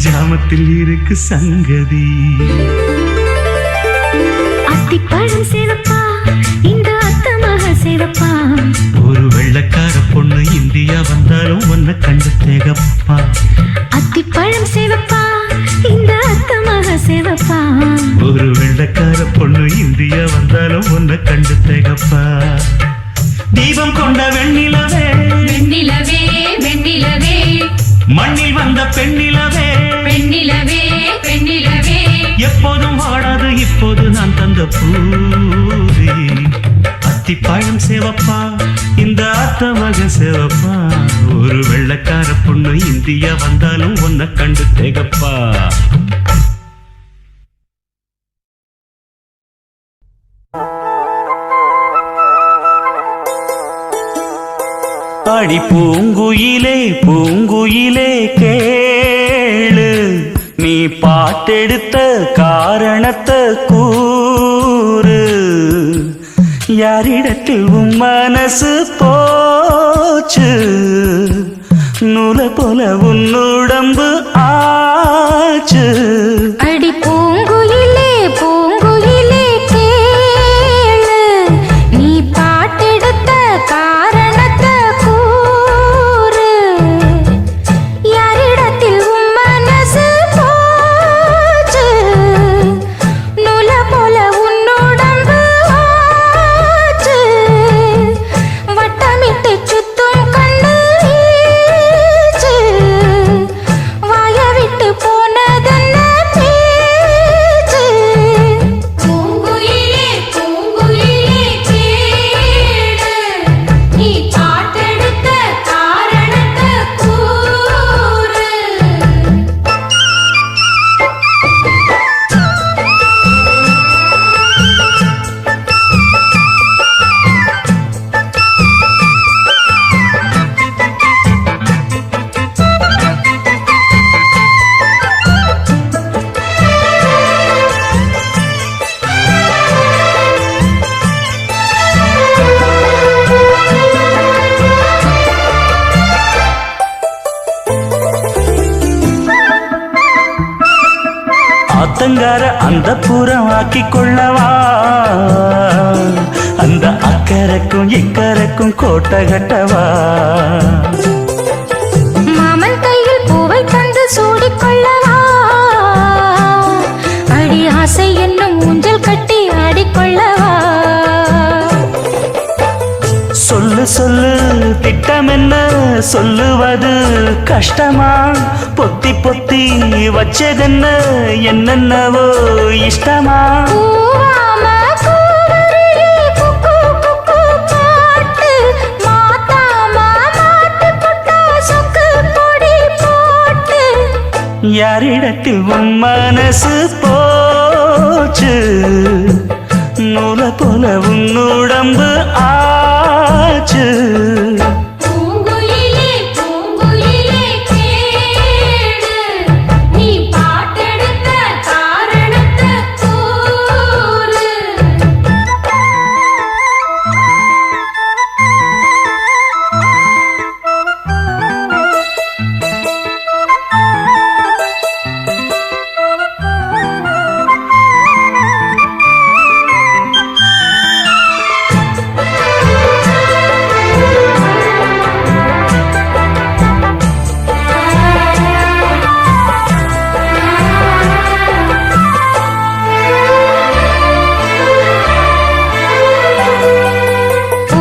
ஜாமத்தில் இருக்கு சங்கதி அத்திப்பழம் சேவப்பா இந்த அத்த மக சேவப்பா ஒரு வெள்ளக்கார பொண்ணு இந்தியா வந்தாலும் உன்னை கண்டு திகப்பா அத்திப்பழம் சேவப்பா இந்த அத்த மக சேவப்பா ஒரு வெள்ளக்கார பொண்ணு இந்தியா வந்தாலும் உன்னை கண்டு திகப்பா தீபம் கொண்ட வெண்ணிலவே வெண்ணிலவே வெண்ணிலவே மண்ணில் வந்த பெண்ணிலவே பெண்ணிலவே பெண்ணிலவே எப்போதும் வாடாது இப்போது நான் தந்த பூவே அத்திப்பழம் சேவப்பா இந்த அத்த மக சேவப்பா ஒரு வெள்ளக்கார பொண்ணு இந்தியா வந்தாலும் உன்னை கண்டு திகப்பா அடி பூங்குயிலே பூங்குயிலே கேளு நீ பாட்டெடுத்த காரணத்தை கூறு யாரிடத்தில் உன் மனசு போச்சு நூலை போல உன்னுடம்பு ஆச்சு அடி பூங்குயிலே பூ அலங்கார அந்த புறம் ஆக்கி கொள்ளவா, அந்த அக்கறைக்கும் இக்கரைக்கும் கோட்டை கட்டவா. மாமன் கையில் பூவை தந்து சூடிக்கொள்ளவா, அடி ஆசை என்னும் ஊஞ்சல் கட்டி ஆடிக்கொள்ளவா. சொல்லு சொல்லு திட்டம் என்ன சொல்லுவது கஷ்டமா, பொத்தி பொத்தி வச்சதென்ன என்னென்னவோ இஷ்டமா. பூவாம கூவருளி குக்கு குக்கு பாட்டு, மாத்தாம மாட்டு புட்டா சொக்கு பொடி போட்டு. யாரிடத்தில் உன் மனசு போச்சு, நூல போல உன் உடம்பு ஆச்சு. பூங்குயிலே பூங்குயிலே கேளு, நீ பாட்டெடுத்த காரணத்தை கூறு.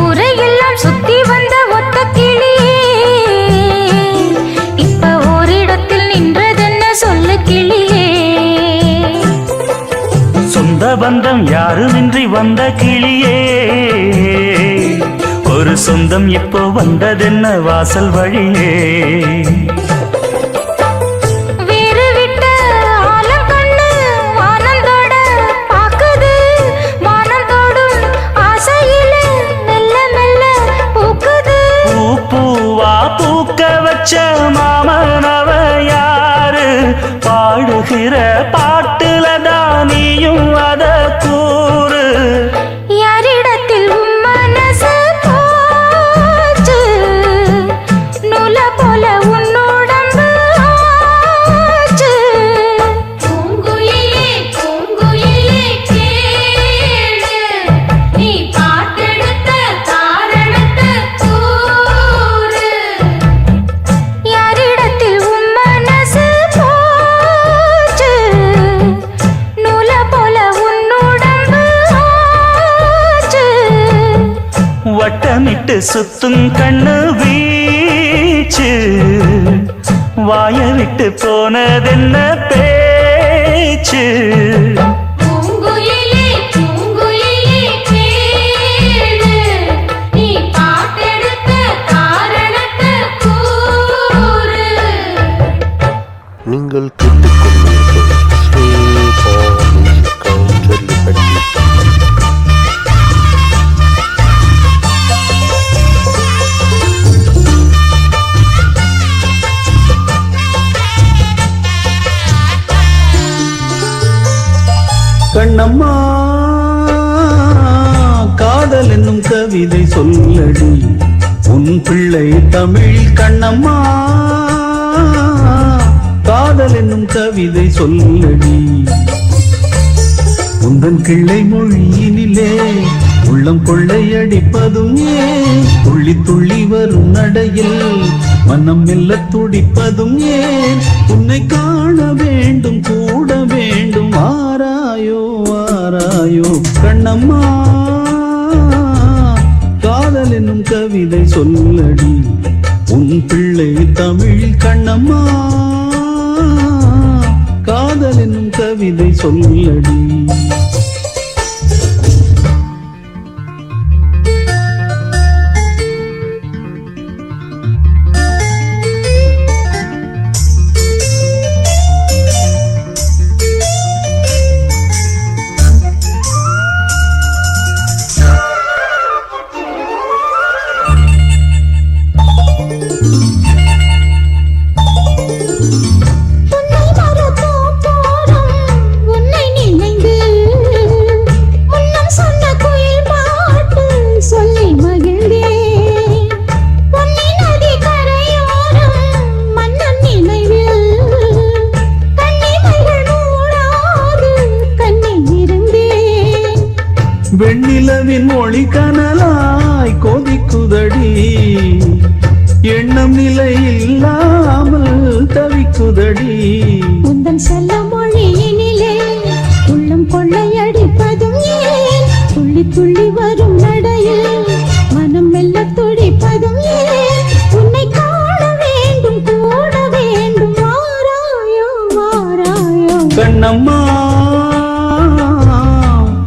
ஊரையெல்லாம் சுத்தி வந்த ஒத்த கிளியே, இப்ப ஓரிடத்தில் நின்றதென்ன சொல்லு கிளியே. சொந்த பந்தம் யாருமின்றி வந்த கிளியே, ஒரு சொந்தம் இப்போ வந்ததென்ன வாசல் வழியே. வேறு விட்ட ஆலம் கண்ணு வானந்தோட பாக்குது, வானந்தோடும் ஆசையில மெல்ல மெல்ல பூக்குது. பூ பூவா பூக்க வச்ச மாமனவ யாரு, பாடுகிற பாட்டுல தானியும் அத கூறு. யாரிடத்தில் உன் மனசு போச்சு, நூல போல உன் உடம்பு ஆச்சு. பூங்குயிலே பூங்குயிலே கேளு, நீ பாட்டெடுத்த காரணத்தை கூறு. யாரிடத்தில் உன் மனசு போச்சு, நூல போல உன் உடம்பு ஆச்சு. வட்டமிட்டு சுத்தும் கண்ணு வீச்சு, வாய விட்டு போனதென்ன பேச்சு. பூங்குயிலே பூங்குயிலே கேளு, நீ பாட்டெடுத்த காரணத்தை கூறு. நீங்கள் கேட்டுக்கொண்டிருப்பது சொல்லிப்பட்டி. கண்ணம்மா காதல் என்னும் கவிதை சொல்லடி, உன் பிள்ளை தமிழ் கண்ணம்மா காதல் என்னும் கவிதை சொல்லடி. உந்தன் கிள்ளை மொழியினிலே உள்ளம் கொள்ளையடிப்பதும் ஏன், துள்ளி துள்ளி வரும் நடையில் மனம் மெல்ல துடிப்பதும் ஏன். உன்னை காண வேண்டும் கூட வேண்டும், ஆராயோ ஆராயோ கண்ணம்மா காதல் என்னும் கவிதை சொல்லடி, உன் பிள்ளை தமிழ் கண்ணம்மா காதல் என்னும் கவிதை சொல்லடி. உன்னை மறக்க போறோம், உன்னை நினைந்து வெண்ணிலவின் ஒளி கனலாய் கொதிக்குதடி எண்ணம் நிலை இல்லாமல் தவிக்குதடி உந்தன் செல்ல மொழியினிலே உள்ளம் கொள்ளையடிப்பதும் ஏன் துள்ளி துள்ளி வரும் நடையில் மனம் மெல்ல துடிப்பதும் ஏன் உன்னை காண வேண்டும் கூட வேண்டும் வாராயோ வாராயோ கண்ணம்மா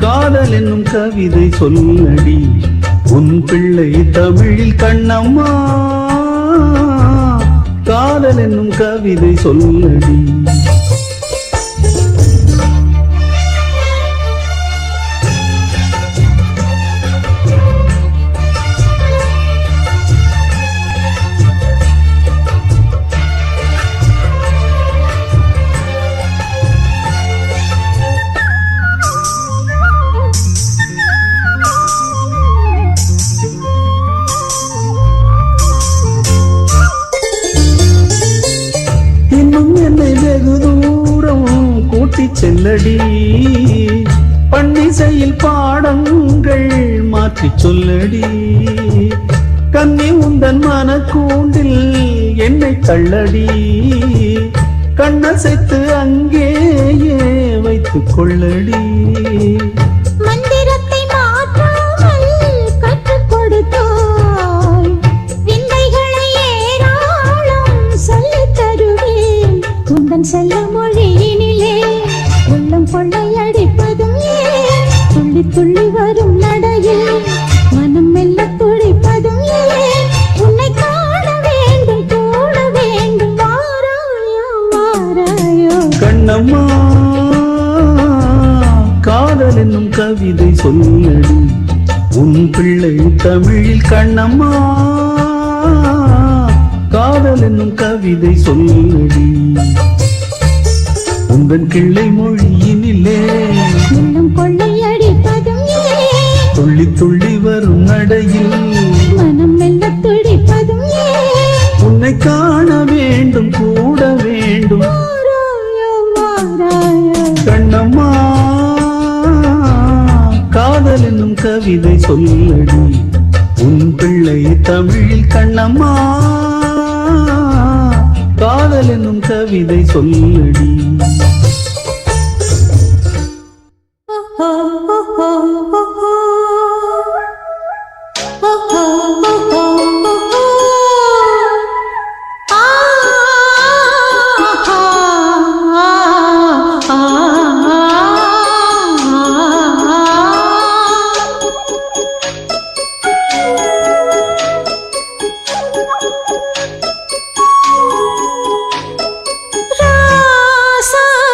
காதல் என்னும் கவிதை சொல்லடி உன் பிள்ளை தமிழில் கண்ணம்மா காதல் என்னும் கவிதை சொல்லடி வெகு தூரம் கூட்டி செல்லடி பன்னிசையில் பாடங்கள் மாற்றி சொல்லடி கன்னி உந்தன் மனக்கூண்டில் என்னை தள்ளடி கண்ணசைத்து அங்கேயே வைத்துக் கொள்ளடி மந்திரத்தை மாற்றாமல் கற்றுக் கொடுத்தாய் விந்தைகளை ஏராளம் சொல்லித் தருவேன் உந்தன் செல்ல மொழியினிலே உள்ளம் கொள்ளையடிப்பதும் ஏன் துள்ளி துள்ளி வரும் நடையில் மனம் மெல்ல துடிப்பதும் ஏன் உன்னை காண வேண்டும் கூட வேண்டும் வாராயோ வாராயோ கண்ணம்மா காதல் என்னும் கவிதை சொல்லடி உன் பிள்ளை தமிழில் கண்ணம்மா காதல் என்னும் கவிதை சொல்லடி உந்தன் கிள்ளை மொழியினிலே உள்ளம் கொள்ளையடிப்பதும் ஏன் துள்ளி துள்ளி வரும் நடையில் மனம் மெல்ல துடிப்பதும் ஏன் உன்னை காண வேண்டும் கூட வேண்டும் வாராயோ வாராயோ கண்ணம்மா காதல் என்னும் கவிதை சொல்லடி உன் பிள்ளை தமிழில் கண்ணம்மா காதல் என்னும் கவிதை சொல்லடி ராசாவே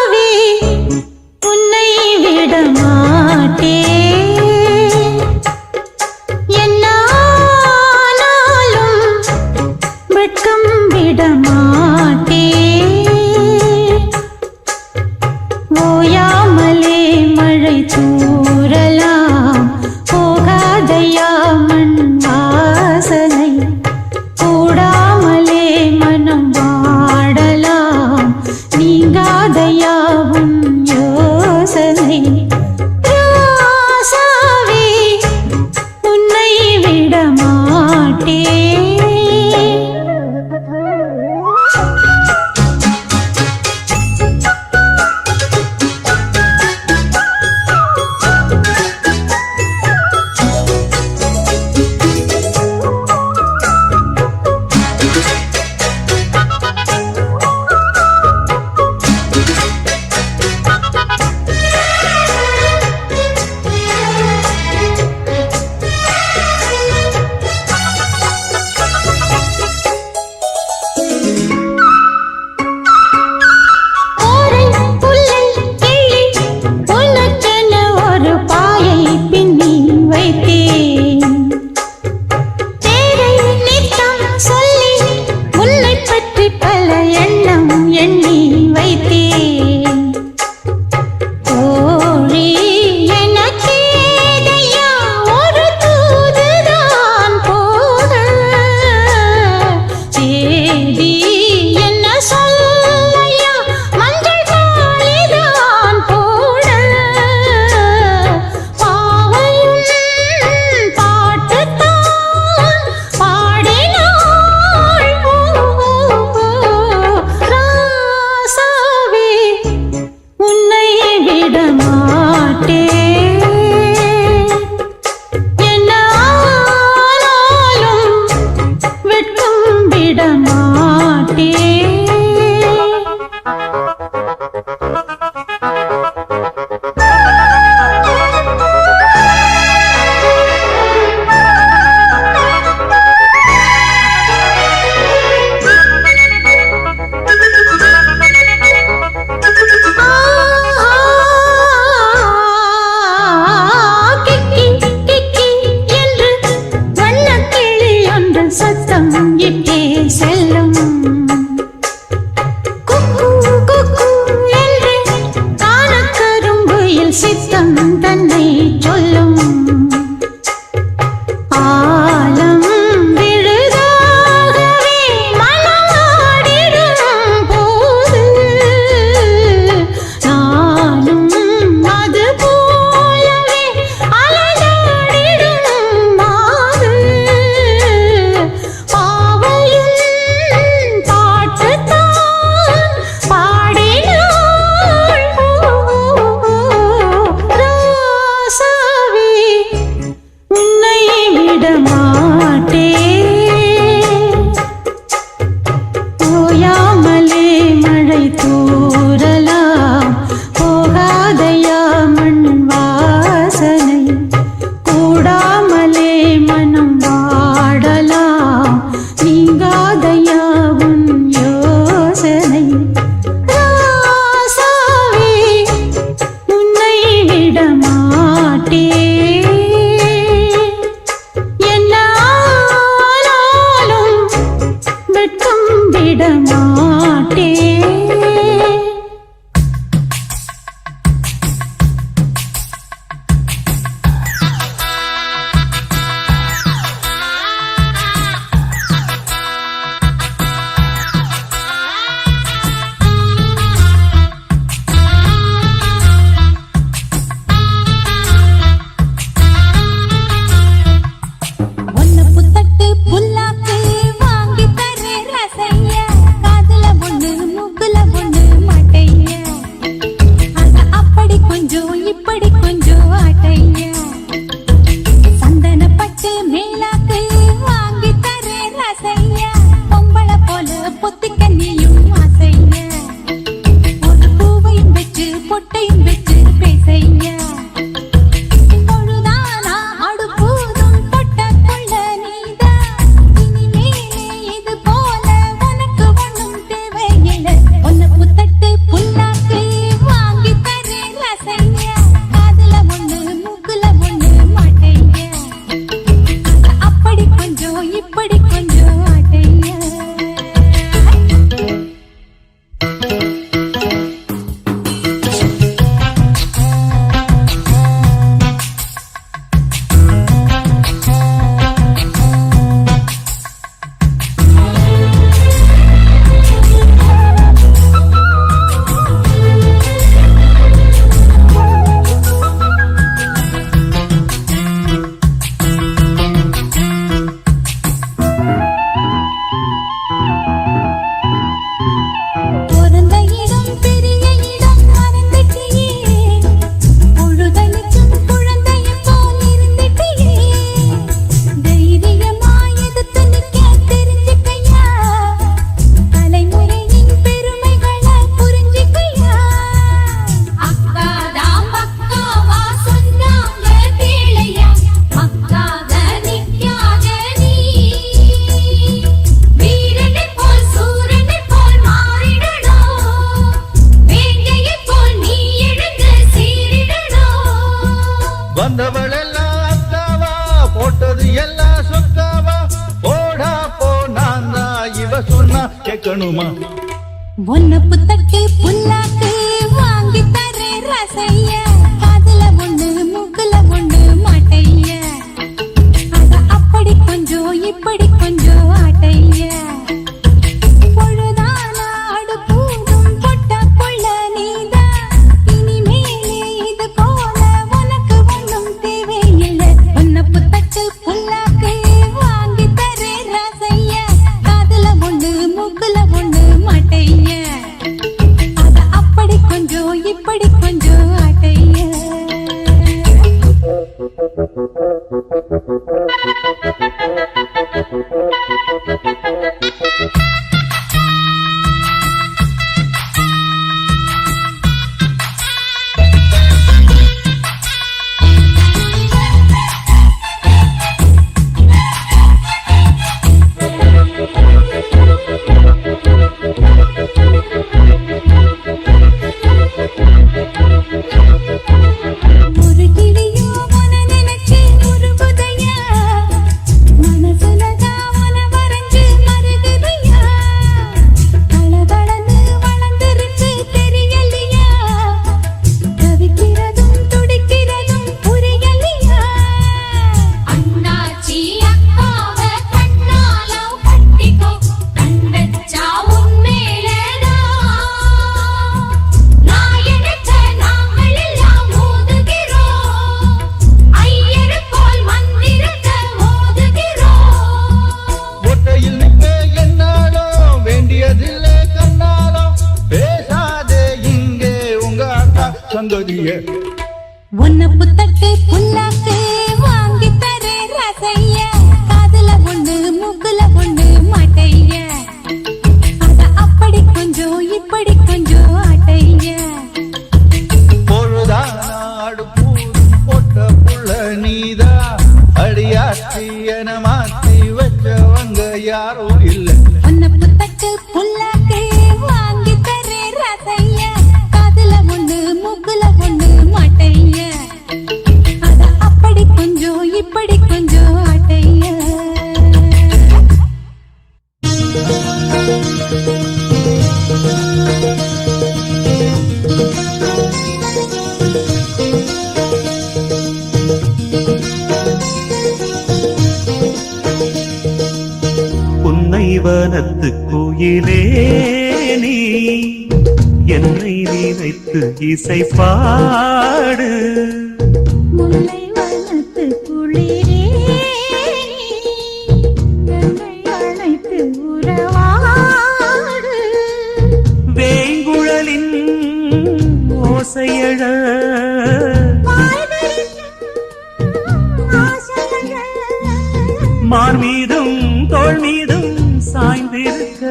தன்னை சொல்லும் ஆலம் விழுதாகவே மனமாடிடும் போது நானும் அது போலவே அலடாடிடும் மாது பாவையும் பாட்டுத்தான் பாடினாள் ராசாவே உன்னை விடமாட்டேன் ஓயாமலே மழை தூறலாம் போகாதையா மண் வாசனை கூடாமலே மனம் வாடலாம் நீங்காதையா உன் யோசனை ராசாவே உன்னை விடமாட்டேன் என்ன ஆனாலும் வெட்கம் விடமாட்டேன் ஒன்னு புத்தட்டு புல்லாக்கு வாங்கி தரே ரசைய காதுல ஒண்ணு மூக்குல ஒண்ணு மாட்டைய அத அப்படி கொஞ்சம் இப்படி கொஞ்சம் ஆட்டைய சந்தன பட்டு மேலாக்கு வாங்கி தரே ரசைய பொம்பளை போல பொத்திக்க நீயும் ஆசைய ஒரு பூவையும் வச்சு பொட்டையும் வச்சு பேசைய பொழுதானா அடுப்பூதும் பொட்டக்குள்ள நீதான் இனிமேலே இது போல உனக்கு ஒண்ணும் தேவையில்லை ஒன்னு புத்தட்டு புல்லாக்கு வாங்கி தரேன் ரசைய காதுல ஒண்ணு மூக்குல ஒண்ணு மாட்டைய அப்படி கொஞ்சம் இப்படி கொஞ்சம் ஆட்டைய பிறந்த இடம் பெரிய இடம் மறந்துட்டியே பொழுதனைக்கும் குழந்தைய போல் இருந்துட்டியே தைரியமா எதிர்த்து நிக்க தெரிஞ்சுக்கையா தலைமுறையின் பெருமைகளை புரிஞ்சுக்கையா அக்காதாம் பக்காவா சொன்னாங்க பிள்ளையா மக்காத நிக்காத நீ வீரனை போல் சூரனை போல் மாறிடணும் வேங்கையை போல் நீ எழுந்து சீரிடணும் வந்தவள் எல்லாம் அக்காவா போட்டது எல்லாம் சொக்காவா போடா போ நான் தான் இவ சொன்னா கேட்கணுமா ஒன்னு புத்தட்டு புல்லாக்கு வாங்கி தரே ரசைய காதுல ஒண்ணு மூக்குல ஒண்ணு மாட்டைய அத அப்படி கொஞ்சம் இப்படி கொஞ்சம் ஆட்டைய பொழுதானா அடுப்பூதும் பொட்டக்குள்ள நீதான் இனிமேலே இது போல உனக்கு ஒண்ணும் தேவையில்லை ஒன்னு புத்தட்டு புல்லாக்கு வாங்கி தரே ரசைய காதுல ஒண்ணு மூக்குல ஒண்ணு மாட்டைய அத அப்படி கொஞ்சம் இப்படி கொஞ்சம் ஆட்டைய ஒரு கிளியோ உன நினைச்சு பொன்னப்பு தட்டு புல்லாக்கு வாங்கி தரே ரசைய காதுல ஒண்ணு மூக்குல ஒண்ணு மாட்டைய அத அப்படி கொஞ்சம் இப்படி கொஞ்சம் ஆட்டைய பொழுதா நாடு போட்ட புள்ள நீதா அடியாச்சி என மாத்தி வச்சவங்க யாரும் இல்லை. பொன்னப்பு தட்டு புல்லாக்கு வாங்கி தரே ரசைய காதுல ஒண்ணு மூக்குல ஒண்ணு மாட்டைய அத அப்படி கொஞ்சம் இப்படி கொஞ்சம் ஆட்டைய புன்னைவனத்து கோயிலே நீ என்னை நினைத்து இசை பாடு முல்லை வனத்து குளிரே என்னை அழைத்து உறவாடு வேங்குழலின் ஓசையழ மார் மீதும் தோள் மீதும் சாய்ந்திருக்க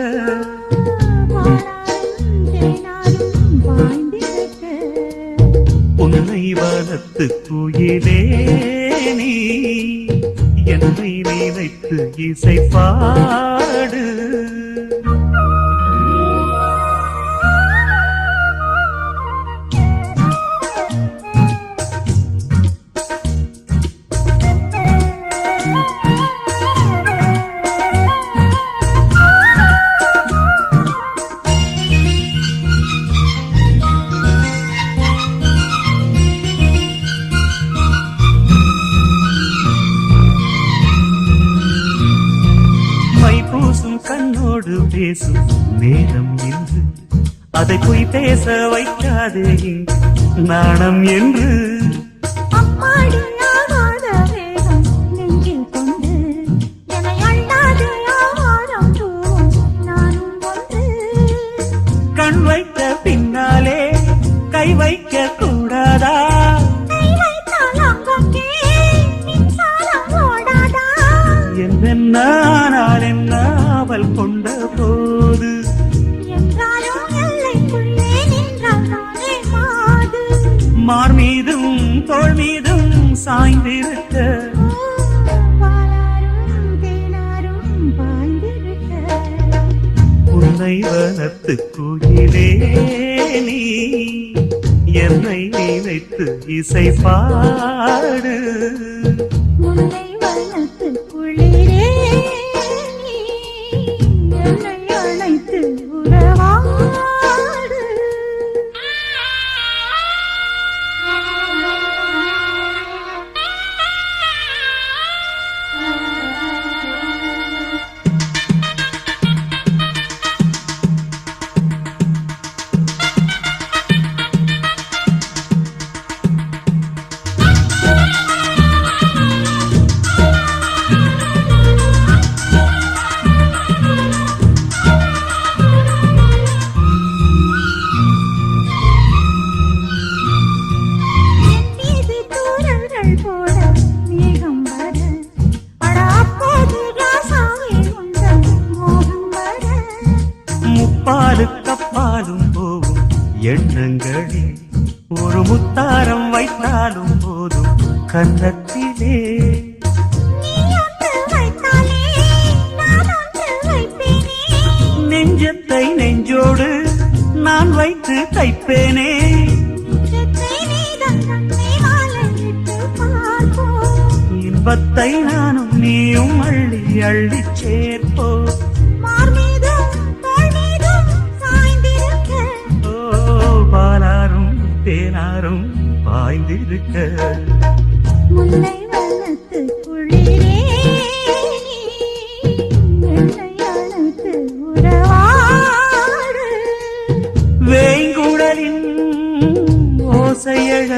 உன்னை வனத்து குயிலே நீ என்னை நினைத்து இசை பாடு கண்ணோடு பேசும் நேரம் என்று அதை போய் பேச வைக்காதே நாணம் என்று கண் வைத்த பின்னாலே கை வைக்க கூடாதா என்னென்னால் என்ன அவள் கொண்ட போது மார் மீதும் தோள் மீதும் சாய்ந்திருக்க உன்னை வனத்து கோயிலே நீ என்னை நினைத்து இசை பாடு கப்பாலும் போகும் எண்ணங்களில் ஒரு முத்தாரம் வைத்தாலும் போதும் கன்னத்திலே நெஞ்சத்தை நெஞ்சோடு நான் வைத்து தைப்பேனே இன்பத்தை நானும் நீயும் அள்ளி அள்ளி சேர்ப்போ பாலாரும் தேனாரும் பாய்ந்திருக்க முல்லை வனத்து குளிரே என்னை அழைத்து உறவாடு வேங்குழலின் ஓசையழ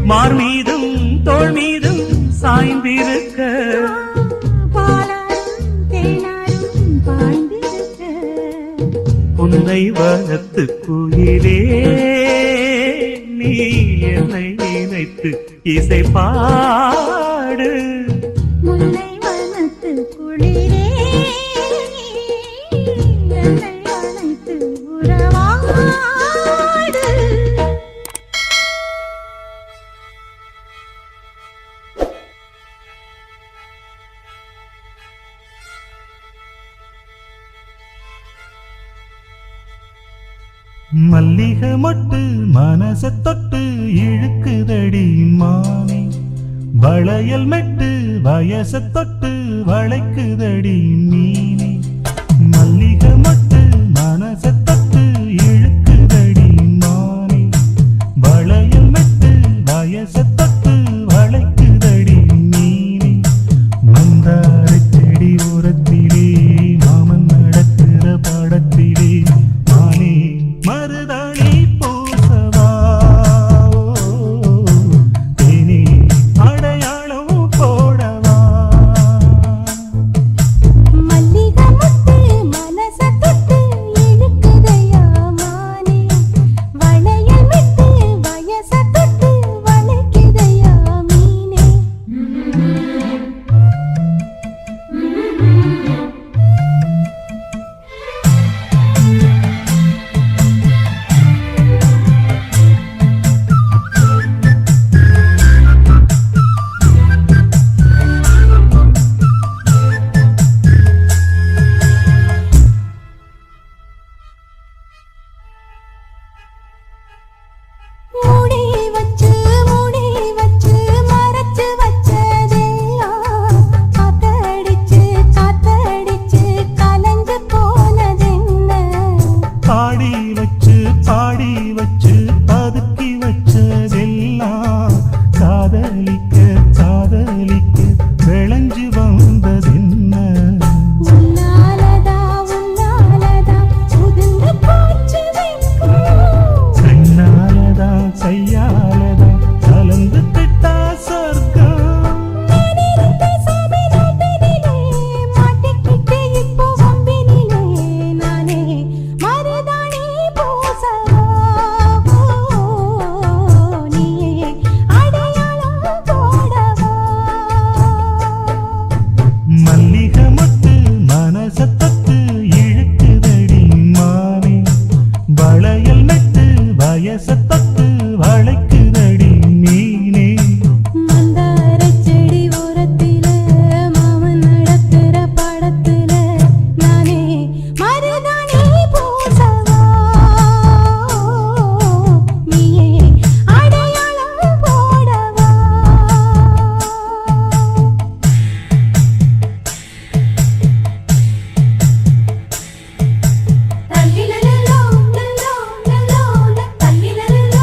மார் மீதும் தோள் மீதும் சாய்ந்திருக்க உன்னை வன வனத்து குயிலே நீ என்னை நினைத்து இசை பாடு முல்லை வனத்து குளிரே என்னை அழைத்து உறவாடு. மல்லிகை மொட்டு மனச தொட்டு இழுக்குதடி மானே வளையல் மெட்டு வயச தொட்டு வளைக்குதடி மீனே மல்லிகை மொட்டு மனச தொட்டு இழுக்குதடி மானே வளையல் மெட்டு வயச தொட்டு வளைக்குதடி மீனே மந்தார செடி ஓரத்திலே மாமன் நடக்கிற பாடத்திலே மானே மருதாணி பூசவா தேனி அடையாளம் போடவா மல்லிகை முத்து மனச தொட்டு இழுக்குதையா மானே வளையல் விட்டு வயச தொட்டு வளைக்குதையா மீனே. மூடி வச்சு மறைச்சு வச்சதெல்லாம் காத்தடிச்சு கலஞ்சு போனதென்ன. பாடி வச்சு பதுக்கி வச்சதெல்லாம் காதலிக்க விளைஞ்சு வந்ததென்ன உன்னாலதா உதிர்ந்து போச்சு வெட்கம். கண்ணாலதா கையாலதா கலந்து திட்டா சொர்க்கம் நானிருந்த சபையிலே மாட்டிக்கிட்டு இப்போ வம்பினிலே நானே மருதாணி பூசவா நீயே அடையாளம் போடவா. மல்லிகை மொட்டு மனச தொட்டு இழுக்குதடி மானே வளையல் நட்டு வயச தொட்டு வளைக்குதடி மீனே மந்தாரச் செடி ஓரத்தில மாமன் நடக்கிற படத்துல நானே மருதாணி பூசவா நீயே அடையாளம் போடவா. தல்லிலலோ லலோ லலோ தல்லிலலோ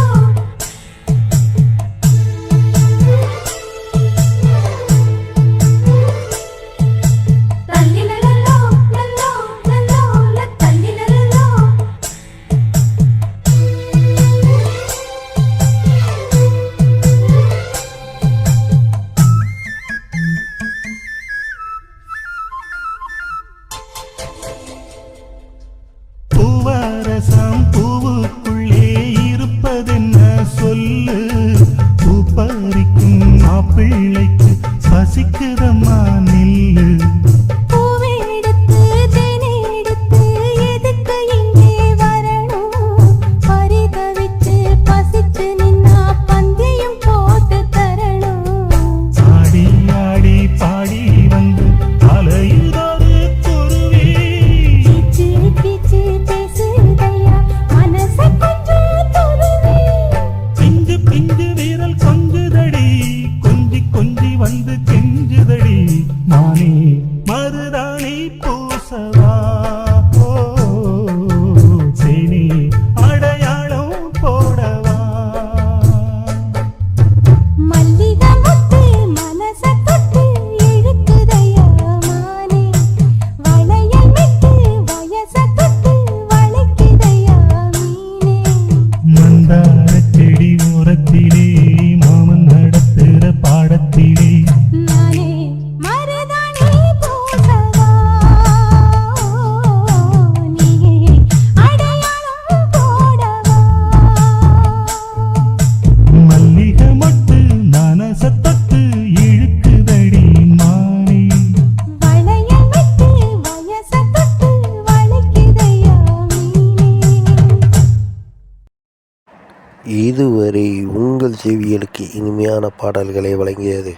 இதுவரை உங்கள் செவிகளுக்கு இனிமையான பாடல்களை வழங்கியது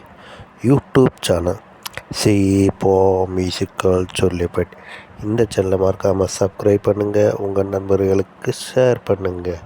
யூடியூப் சேனல் சீபா மியூசிக்கல் சொல்லிப்பேட். இந்த சேனலை மறக்காமல் சப்ஸ்கிரைப் பண்ணுங்கள், உங்கள் நண்பர்களுக்கு ஷேர் பண்ணுங்கள்.